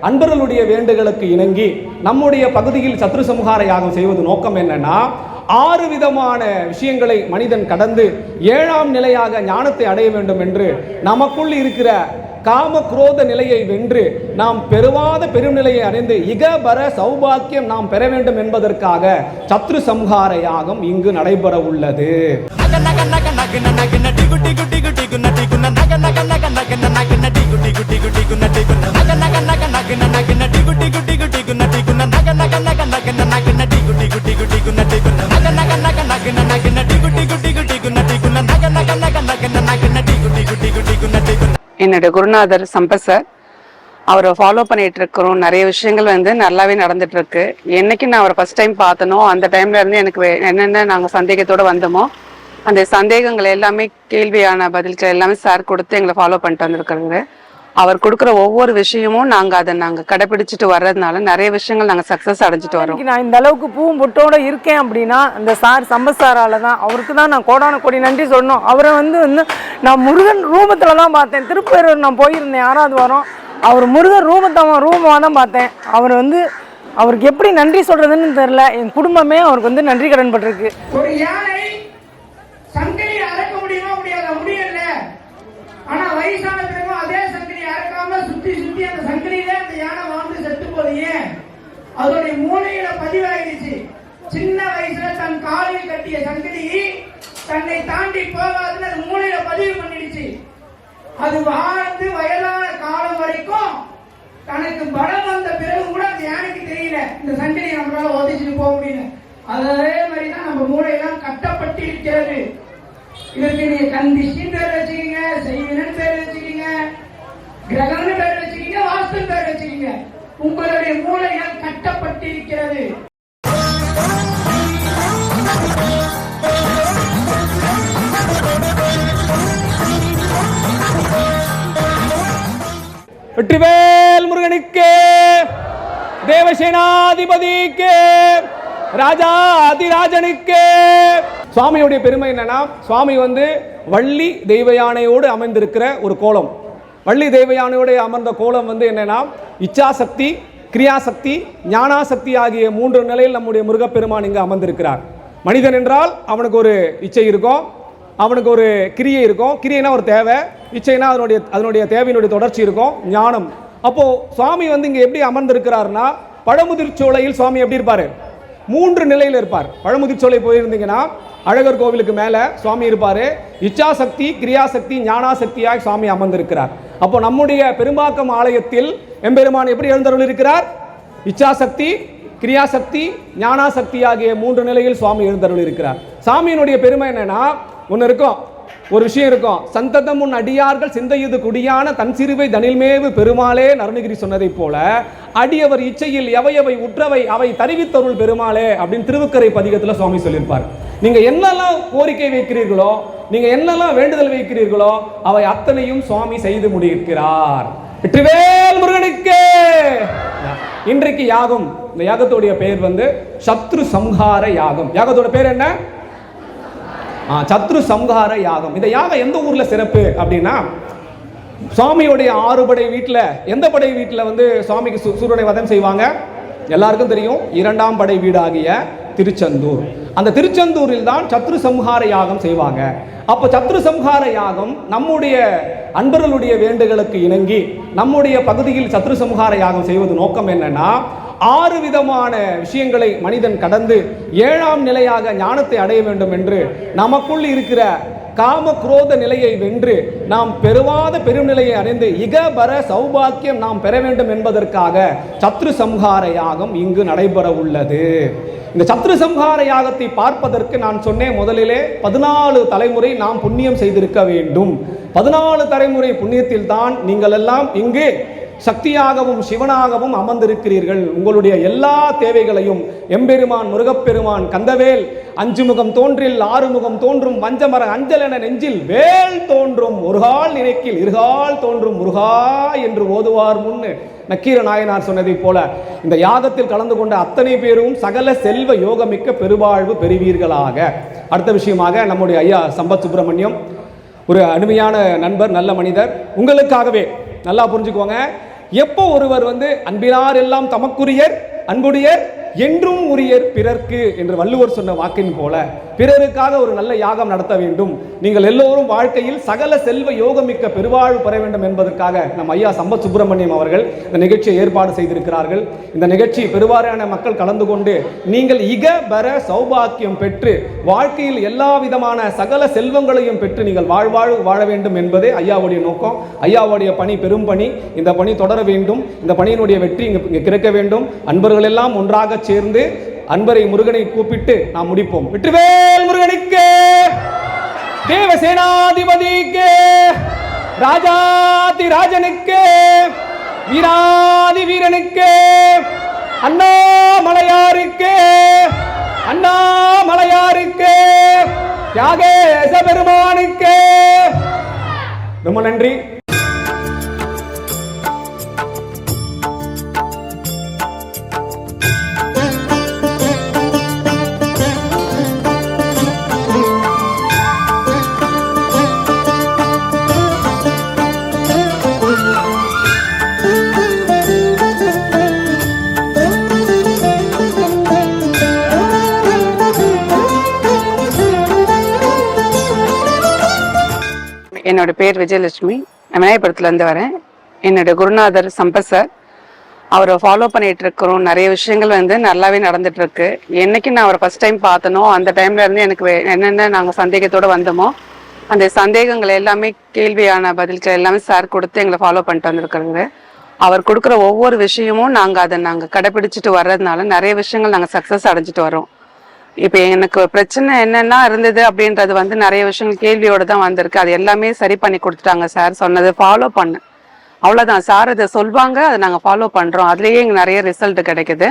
அன்பர்களுடைய வேண்டுகளுக்கு இணங்கி நம்முடைய பகுதியில் சத்ரு சம்ஹார யாகம் செய்வது நோக்கம் என்னன்னா, 6 விதமான விஷயங்களை மனிதன் கடந்து 7ஆம் நிலையாக ஞானத்தை அடைய வேண்டும் என்று நமக்குள் இருக்கிற காம குரோத நிலையை வென்று நாம் பெறுவாத பெருநிலையை அடைந்து இகபர சௌபாக்கியம் நாம் பெற வேண்டும் என்பதற்காக சத்ரு சம்ஹார யாகம் இங்கு நடைபெற உள்ளது. என்னுடைய குருநாதர் சம்பத் சார், அவரை ஃபாலோ பண்ணிட்டு இருக்கிறோம். நிறைய விஷயங்கள் நல்லாவே நடந்துட்டு இருக்கு. என்னைக்கு நான் அவரை ஃபர்ஸ்ட் டைம் பார்த்தனோ அந்த டைம்ல இருந்து எனக்கு என்னென்ன நாங்கள் சந்தேகத்தோட வந்தோமோ அந்த சந்தேகங்கள் எல்லாமே கேள்வியான பதில்கள் எல்லாமே சார் கொடுத்து எங்களை ஃபாலோ பண்ணிட்டு வந்திருக்கிறாங்க. அவர் கொடுக்குற ஒவ்வொரு விஷயமும் நாங்கள் கடைபிடிச்சிட்டு வர்றதுனால நிறைய விஷயங்கள் நாங்கள் சக்ஸஸ் அடைஞ்சிட்டு வரோம். நான் இந்த அளவுக்கு பூவும் பொட்டோட இருக்கேன் அப்படின்னா இந்த சார் சம்பத் சாரால தான். அவருக்கு தான் நான் கோடான கோடி நன்றி சொல்லணும். அவரை நான் முருகன் ரூபத்தில் தான் பார்த்தேன். திருப்பேரூர் நான் போயிருந்தேன் 6வது வாரம். அவர் முருகன் ரூபமாக தான் பார்த்தேன். அவருக்கு எப்படி நன்றி சொல்றதுன்னு தெரியல. என் குடும்பமே அவருக்கு நன்றி கடன் பட்டிருக்கு. ஒரு யானை சங்கிலி அறுக்க முடியுமா முடியல. ஆனா வயசான பிறகு அதே சங்கிலி அறுக்காம சுத்தி அந்த சங்கிலியில அந்த யானை வாழ்ந்து செத்து போதே. அதோடைய மூளையில பதிவாயிடுச்சு. சின்ன வயசுல தன் காலில் கட்டிய சங்கிலி தன்னை தாண்டி போகாதுன்னு அது மூளையில பதிவு பண்ணிடுச்சு. அது வாழ்ந்து வயதான காலம் வரைக்கும் தனக்கு பலம் வந்த பிறகு கூட அந்த யானைக்கு தெரியல இந்த சங்கிலி நம்மளால உதச்சிட்டு போக முடியல. அதே மாதிரிதான் நம்ம மூளையெல்லாம் கட்டப்பட்டிருக்கிறது. இதற்கு நீங்க கண்டிஷன் பேர் வச்சுக்கீங்க, செய்வினன் பேர் வச்சுக்கீங்க, கிரகம்னு பேர் வச்சுக்கீங்க, வாஸ்து பேர் வச்சுக்கீங்க. உங்களுடைய மூளைகள் கட்டப்பட்டிருக்கிறது. வெற்றிவேல் முருகனுக்கு, தேவசேனாதிபதிக்கு, ராஜாதிராஜனுக்கு. சுவாமியுடைய பெருமை என்னன்னா, சுவாமி வள்ளி தெய்வ யானையோடு அமைந்திருக்கிற ஒரு கோலம். வள்ளி தெய்வ யானையோடு அமர்ந்த கோலம் என்னன்னா, இச்சாசக்தி, கிரியாசக்தி, ஞானாசக்தி ஆகிய 3 நிலையில் நம்முடைய முருகப்பெருமான் இங்கு அமர்ந்திருக்கிறார். மனிதன் என்றால் அவனுக்கு ஒரு இச்சை இருக்கும், அவனுக்கு ஒரு கிரியை இருக்கும். கிரியைனா ஒரு தேவை, இச்சைனா அதனுடைய தேவையினுடைய தொடர்ச்சி இருக்கும், ஞானம். அப்போ சுவாமி இங்க எப்படி அமர்ந்திருக்கிறார்னா, பழமுதிர்ச்சோலையில் சுவாமி எப்படி இருப்பாரு? 3 நிலையில் இருப்பார். பழமுதிர்ச்சோலை போயிருந்தீங்கன்னா அழகர் கோவிலுக்கு மேல சுவாமி இருப்பாரு. இச்சாசக்தி, கிரியாசக்தி, ஞானாசக்தியாய் சுவாமி அமர்ந்திருக்கிறார். அப்போ நம்முடைய பெரும்பாக்கம் ஆலயத்தில் எம்பெருமான் எப்படி எழுந்தருள் இருக்கிறார்? இச்சாசக்தி, கிரியாசக்தி, ஞானாசக்தி ஆகிய 3 நிலையில் சுவாமி எழுந்தருள் இருக்கிறார். சாமியினுடைய பெருமை என்னன்னா, ஒன்று இருக்கும், ஒரு விஷயம் இருக்கும். சந்ததம் உன் அடியார்கள் சிந்தையுது குடியான தன் சிறுவை தனில்மேவு பெருமாளே அருணகிரி சொன்னதை போல, அடியவர் இச்சையில் எவையவை உற்றவை அவை தருவித்தருள் பெருமாளே அப்படின்னு திருவுக்கரை பதிகத்தில் சுவாமி சொல்லியிருப்பார். நீங்க என்னெல்லாம் கோரிக்கை வைக்கிறீர்களோ, நீங்க என்னெல்லாம் வேண்டுதல் வைக்கிறீர்களோ அவை அத்தனையும் சுவாமி செய்து முடிக்கிறார். வெற்றிவேல் முருகனுக்கு. இன்றைக்கு யாகம், இந்த யாகத்துடைய பெயர் சத்ரு சம்ஹார யாகம். யாகத்தோட பேர் என்ன? சத்ரு சம்ஹார யாகம். இந்த யாகம் எந்த ஊர்ல சிறப்பு அப்படின்னா, சுவாமியுடைய 6 படை வீட்டில் எந்த படை வீட்டில் சுவாமிக்கு சூரனை வதம் செய்வாங்க? எல்லாருக்கும் தெரியும், 2ஆம் படை வீடாகிய திருச்செந்தூர். அந்த திருச்செந்தூரில் தான் சத்ரு சம்ஹார யாகம் செய்வாங்க. அப்போ சத்ரு சம்ஹார யாகம் நம்முடைய அன்பர்களுடைய வேண்டுகளுக்கு இணங்கி நம்முடைய பகுதியில் சத்ரு சம்ஹார யாகம் செய்வது நோக்கம் என்னன்னா, 6 விதமான விஷயங்களை மனிதன் கடந்து 7ஆம் நிலையாக ஞானத்தை அடைய வேண்டும் என்று நமக்குள் இருக்கிற காம குரோத நிலையை வென்று நாம் பெறுவாத பெருநிலையை அடைந்து இகபர சௌபாக்கியம் நாம் பெற வேண்டும் என்பதற்காக சத்ரு சம்ஹார யாகம் இங்கு நடைபெற உள்ளது. இந்த சத்ரு சம்ஹார யாகத்தை பார்ப்பதற்கு நான் சொன்னேன் முதலிலே 14 தலைமுறை நாம் புண்ணியம் செய்திருக்க வேண்டும். 14 தலைமுறை புண்ணியத்தில் தான் நீங்கள் எல்லாம் இங்கு சக்தியாகவும் சிவனாகவும் அமர்ந்திருக்கிறீர்கள். உங்களுடைய எல்லா தேவைகளையும் எம்பெருமான் முருகப்பெருமான் கந்தவேல் 5 முகம் தோன்றில் 6 முகம் தோன்றும் வஞ்சமர அஞ்சல் என நெஞ்சில் வேல் தோன்றும் ஒருகால் நினைக்கில் இருகால் தோன்றும் முருகா என்று ஓதுவார் முன்னு நக்கீர நாயனார் சொன்னதை போல இந்த யாகத்தில் கலந்து கொண்ட அத்தனை பேரும் சகல செல்வ யோகமிக்க பெருவாழ்வு பெறுவீர்களாக. அடுத்த விஷயமாக நம்முடைய ஐயா சம்பத் சுப்பிரமணியம் ஒரு அருமையான நண்பர், நல்ல மனிதர். உங்களுக்காகவே நல்லா புரிஞ்சுக்கோங்க, எப்போ ஒருவர் வந்து அன்பினார் எல்லாம் தமக்குரியர் அன்புடையர் என்றும் உரியர் பிறர்க்கு என்று வள்ளுவர் சொன்ன வாக்கின் போல பிறருக்காக ஒரு நல்ல யாகம் நடத்த வேண்டும். நீங்கள் எல்லோரும் வாழ்க்கையில் சகல செல்வ யோகமிக்க பெருவாழ்வு பெற வேண்டும் என்பதற்காக நம் ஐயா சம்பத் சுப்பிரமணியம் அவர்கள் இந்த நிகழ்ச்சியை ஏற்பாடு செய்திருக்கிறார்கள். இந்த நிகழ்ச்சி பெருவாரியான மக்கள் கலந்து கொண்டு நீங்கள் இக பர சௌபாக்கியம் பெற்று வாழ்க்கையில் எல்லா விதமான சகல செல்வங்களையும் பெற்று நீங்கள் வாழ வேண்டும் என்பதே ஐயாவுடைய நோக்கம். ஐயாவுடைய பணி பெரும் பணி. இந்த பணி தொடர வேண்டும். இந்த பணியினுடைய வெற்றி இங்கே கிடைக்க வேண்டும். அன்பர்கள் எல்லாம் ஒன்றாக சேர்ந்து அன்பரை முருகனை கூப்பிட்டு நாம் முடிப்போம். வெற்றிவேல் முருகனுக்கு, தேவசேனாதிபதிக்கு, ராஜாதி ராஜனுக்கு, வீராதி வீரனுக்கு, அண்ணாமலையாருக்கு, அண்ணாமலையாருக்கு, தியாகேச பெருமானுக்கு ரொம்ப நன்றி. என்னோட பேர் விஜயலட்சுமி. நான் விநாயகபுரத்துலேருந்து வரேன். என்னோட குருநாதர் சம்பத் சார், அவரை ஃபாலோ பண்ணிட்டு இருக்கிறோம். நிறைய விஷயங்கள் வந்து நல்லாவே நடந்துட்டு இருக்கு. என்னைக்கு நான் அவரை ஃபர்ஸ்ட் டைம் பார்த்தனோ அந்த டைம்ல இருந்து எனக்கு என்னென்ன நாங்கள் சந்தேகத்தோட வந்தோமோ அந்த சந்தேகங்கள் எல்லாமே, கேள்வியான பதில்கள் எல்லாமே சார் கொடுத்து எங்களை ஃபாலோ பண்ணிட்டு வந்திருக்கிறாங்க. அவர் கொடுக்குற ஒவ்வொரு விஷயமும் நாங்கள் கடைபிடிச்சிட்டு வர்றதுனால நிறைய விஷயங்கள் நாங்கள் சக்ஸஸ் அடைஞ்சிட்டு வரோம். இப்போ எனக்கு பிரச்சனை என்னென்னா இருந்தது அப்படின்றது வந்து நிறைய விஷயங்கள் கேள்வியோடு தான் வந்திருக்கு. அது எல்லாமே சரி பண்ணி கொடுத்துட்டாங்க. சார் சொன்னது ஃபாலோ பண்ண, அவ்வளோதான். சார் இதை சொல்வாங்க, அதை நாங்கள் ஃபாலோ பண்ணுறோம். அதுலேயே எங்களுக்கு நிறைய ரிசல்ட் கிடைக்குது.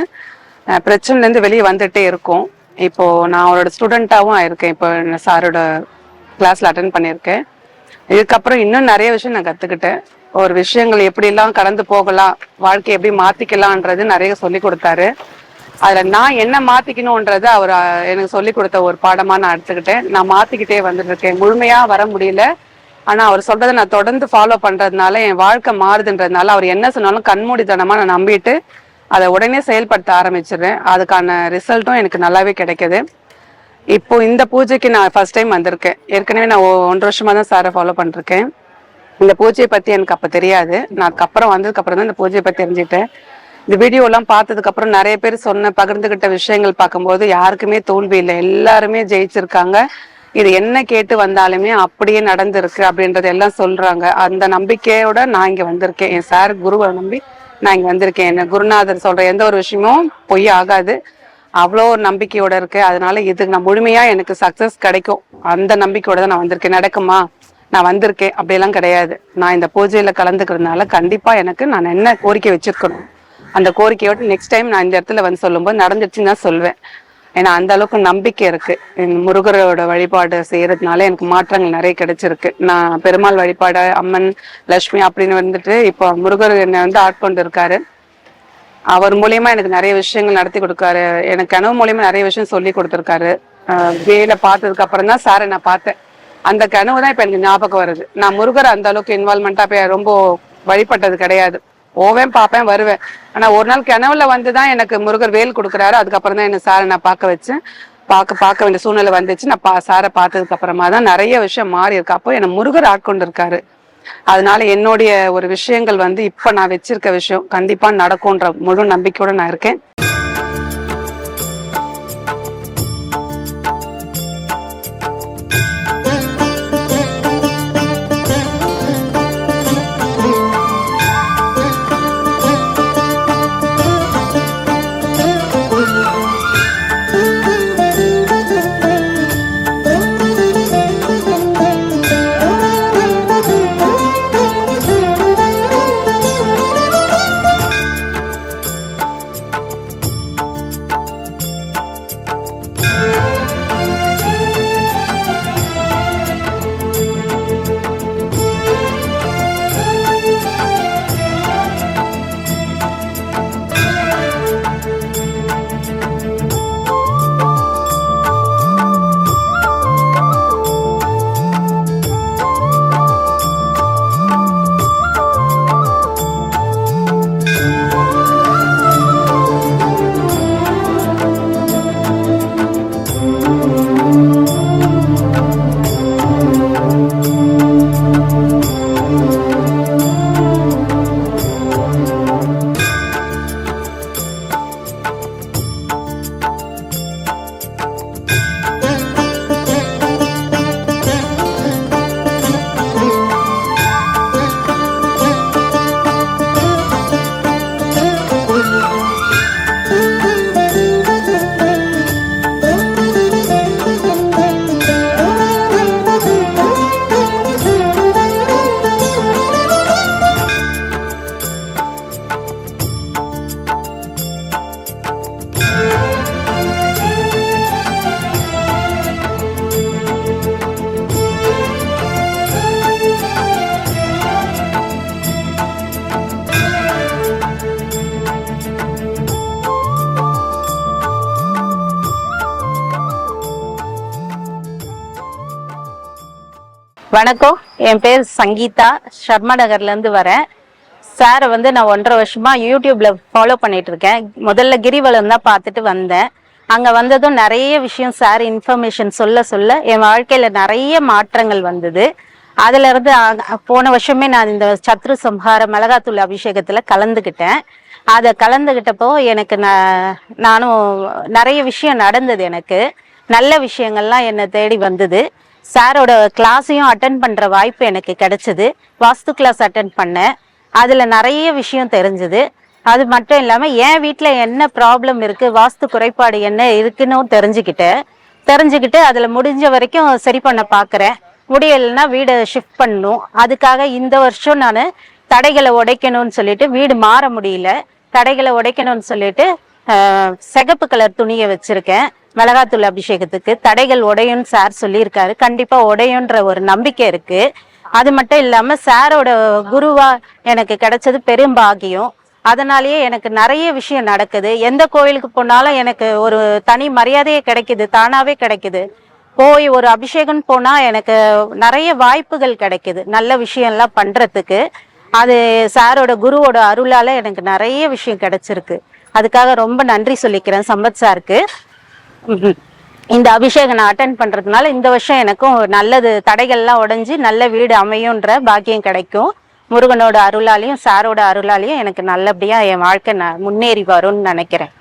பிரச்சனைலேருந்து வெளியே வந்துகிட்டே இருக்கும். இப்போது நான் அவரோட ஸ்டூடெண்ட்டாகவும் ஆயிருக்கேன். இப்போ சாரோட கிளாஸில் அட்டென்ட் பண்ணியிருக்கேன். இதுக்கப்புறம் இன்னும் நிறைய விஷயம் நான் கற்றுக்கிட்டேன். ஒரு விஷயங்கள் எப்படிலாம் கடந்து போகலாம், வாழ்க்கையை எப்படி மாற்றிக்கலான்றது நிறைய சொல்லி கொடுத்தாரு. அதில் நான் என்ன மாற்றிக்கணுன்றதை அவர் எனக்கு சொல்லி கொடுத்த ஒரு பாடமாக நான் எடுத்துக்கிட்டேன். நான் மாற்றிக்கிட்டே வந்துட்டு இருக்கேன். முழுமையாக வர முடியல, ஆனால் அவர் சொல்கிறத நான் தொடர்ந்து ஃபாலோ பண்ணுறதுனால என் வாழ்க்கை மாறுதுன்றதுனால அவர் என்ன சொன்னாலும் கண்மூடித்தனமாக நான் நம்பிட்டு அதை உடனே செயல்படுத்த ஆரம்பிச்சிடுறேன். அதுக்கான ரிசல்ட்டும் எனக்கு நல்லாவே கிடைக்குது. இப்போ இந்த பூஜைக்கு நான் ஃபர்ஸ்ட் டைம் வந்திருக்கேன். ஏற்கனவே நான் 1 வருஷமாக தான் சாரை ஃபாலோ பண்ணிருக்கேன். இந்த பூஜையை பற்றி எனக்கு அப்போ தெரியாது. நான் அதுக்கப்புறம் வந்ததுக்கப்புறம் தான் இந்த பூஜையை பற்றி தெரிஞ்சுட்டேன். இந்த வீடியோலாம் பார்த்ததுக்கப்புறம் நிறைய பேர் பகிர்ந்துகிட்ட விஷயங்கள் பார்க்கும்போது யாருக்குமே தோல்வி இல்லை, எல்லாருமே ஜெயிச்சிருக்காங்க. இது என்ன கேட்டு வந்தாலுமே அப்படியே நடந்திருக்கு அப்படின்றது எல்லாம் சொல்றாங்க. அந்த நம்பிக்கையோட நான் இங்கே வந்திருக்கேன். என் சார் குருவை நம்பி நான் இங்கே வந்திருக்கேன். என்ன குருநாதர் சொல்ற எந்த ஒரு விஷயமும் பொய் ஆகாது, அவ்வளோ ஒரு நம்பிக்கையோட இருக்கு. அதனால இதுக்கு நான் முழுமையா எனக்கு சக்சஸ் கிடைக்கும் அந்த நம்பிக்கையோட தான் நான் வந்திருக்கேன். நடக்குமா, நான் வந்திருக்கேன் அப்படியெல்லாம் கிடையாது. நான் இந்த பூஜையில கலந்துக்கிறதுனால கண்டிப்பா எனக்கு நான் என்ன கோரிக்கை வச்சிருக்கணும் அந்த கோரிக்கையோட நெக்ஸ்ட் டைம் நான் இந்த இடத்துல வந்து சொல்லும்போது நடந்துச்சுன்னு தான் சொல்வேன். ஏன்னா அந்த அளவுக்கு நம்பிக்கை இருக்கு. முருகரோட வழிபாடு செய்யறதுனால எனக்கு மாற்றங்கள் நிறைய கிடைச்சிருக்கு. நான் பெருமாள் வழிபாடு, அம்மன், லட்சுமி அப்படின்னு வந்துட்டு இப்போ முருகர் என்னை வந்து ஆட்கொண்டு இருக்காரு. அவர் மூலியமா எனக்கு நிறைய விஷயங்கள் நடத்தி கொடுக்காரு. எனக்கு கனவு மூலியமா நிறைய விஷயம் சொல்லி கொடுத்துருக்காரு. வேலை பார்த்ததுக்கு அப்புறம் தான் சாரை நான் பார்த்தேன். அந்த கனவு தான் இப்ப எனக்கு ஞாபகம் வருது. நான் முருகர் அந்த அளவுக்கு இன்வால்மெண்டா ரொம்ப வழிபட்டது கிடையாது. போவேன், பார்ப்பேன், வருவேன். ஆனா ஒரு நாள் கனவுல வந்துதான் எனக்கு முருகர் வேல் கொடுக்குறாரு. அதுக்கப்புறம் தான் என்ன சாரை நான் பார்க்க வச்சு பார்க்க வேண்டிய சூழ்நிலை வந்துச்சு. நான் சாரை பார்த்ததுக்கு அப்புறமா தான் நிறைய விஷயம் மாறி இருக்கு. அப்போ என்ன முருகர் ஆட்கொண்டு இருக்காரு. அதனால என்னுடைய ஒரு விஷயங்கள் வந்து இப்ப நான் வச்சிருக்க விஷயம் கண்டிப்பா நடக்கும்ன்ற முழு நம்பிக்கையோட நான் இருக்கேன். வணக்கம், என் பேர் சங்கீதா, ஷர்மா நகர்லேருந்து வரேன். சாரை வந்து நான் 1.5 வருஷமா யூடியூப்ல ஃபாலோ பண்ணிட்டு இருக்கேன். முதல்ல கிரிவலம் தான் பார்த்துட்டு வந்தேன். அங்கே வந்ததும் நிறைய விஷயம் சார் இன்ஃபர்மேஷன் சொல்ல சொல்ல என் வாழ்க்கையில் நிறைய மாற்றங்கள் வந்தது. அதுல இருந்து போன வருஷமே நான் இந்த சத்ரு சம்ஹார மிளகாத்தூள் அபிஷேகத்தில் கலந்துக்கிட்டேன். அதை கலந்துக்கிட்டப்போ எனக்கு நானும் நிறைய விஷயம் நடந்தது. எனக்கு நல்ல விஷயங்கள்லாம் என்னை தேடி வந்தது. சாரோட கிளாஸையும் அட்டன் பண்ணுற வாய்ப்பு எனக்கு கிடைச்சிது. வாஸ்து கிளாஸ் அட்டன் பண்ணேன். அதில் நிறைய விஷயம் தெரிஞ்சுது. அது மட்டும் இல்லாமல் என் வீட்டில் என்ன ப்ராப்ளம் இருக்குது, வாஸ்து குறைபாடு என்ன இருக்குன்னு தெரிஞ்சுக்கிட்டு அதில் முடிஞ்ச வரைக்கும் சரி பண்ண பார்க்குறேன். முடியலைன்னா வீடை ஷிஃப்ட் பண்ணணும். அதுக்காக இந்த வருஷம் நான் தடைகளை உடைக்கணும்னு சொல்லிட்டு, வீடு மாற முடியல, தடைகளை உடைக்கணும்னு சொல்லிட்டு சிகப்பு கலர் துணியை வச்சிருக்கேன். மிளகாத்தூள் அபிஷேகத்துக்கு தடைகள் உடையும் சார் சொல்லியிருக்காரு. கண்டிப்பா உடையுன்ற ஒரு நம்பிக்கை இருக்கு. அது மட்டும் இல்லாம சாரோட குருவா எனக்கு கிடைச்சது பெரும்பாகியம். அதனாலேயே எனக்கு நிறைய விஷயம் நடக்குது. எந்த கோயிலுக்கு போனாலும் எனக்கு ஒரு தனி மரியாதையே கிடைக்குது, தானாவே கிடைக்குது. போய் ஒரு அபிஷேகம் போனா எனக்கு நிறைய வாய்ப்புகள் கிடைக்குது, நல்ல விஷயம்லாம் பண்றதுக்கு. அது சாரோட குருவோட அருளால எனக்கு நிறைய விஷயம் கிடைச்சிருக்கு. அதுக்காக ரொம்ப நன்றி சொல்லிக்கிறேன் சம்பத் சாருக்கு. இந்த அபிஷேகம் நான் அட்டன் பண்றதுனால இந்த வருஷம் எனக்கும் நல்லது, தடைகள்லாம் உடைஞ்சு நல்ல வீடு அமையும்ன்ற பாக்கியம் கிடைக்கும். முருகனோட அருளாலையும் சாரோட அருளாலையும் எனக்கு நல்லபடியா என் வாழ்க்கை முன்னேறி வரும்னு நினைக்கிறேன்.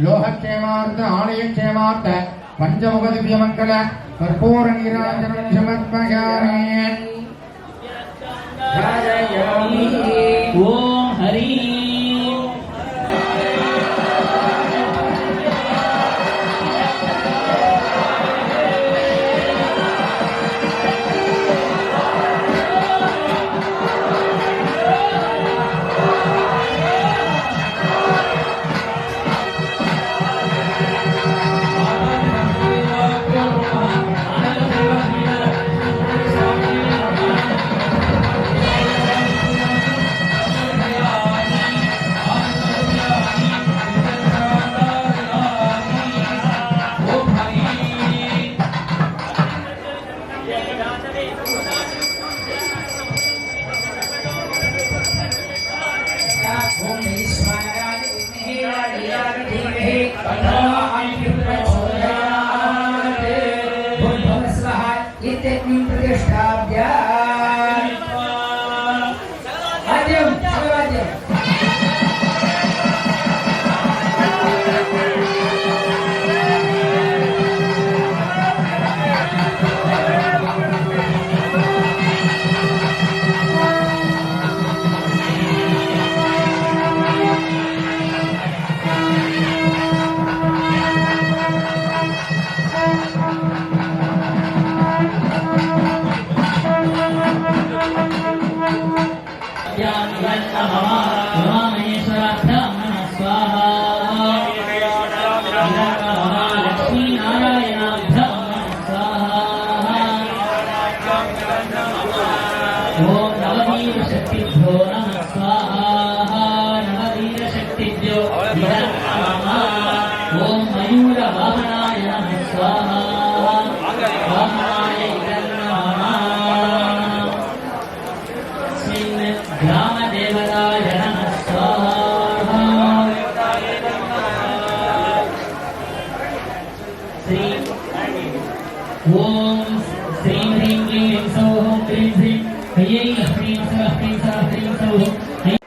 लोहक्षेमार्थ आलयक्षेमार्थ पंचमुख दिव्यमंगल कर्पूर नीराजनं समर्पयामि। ओम हरि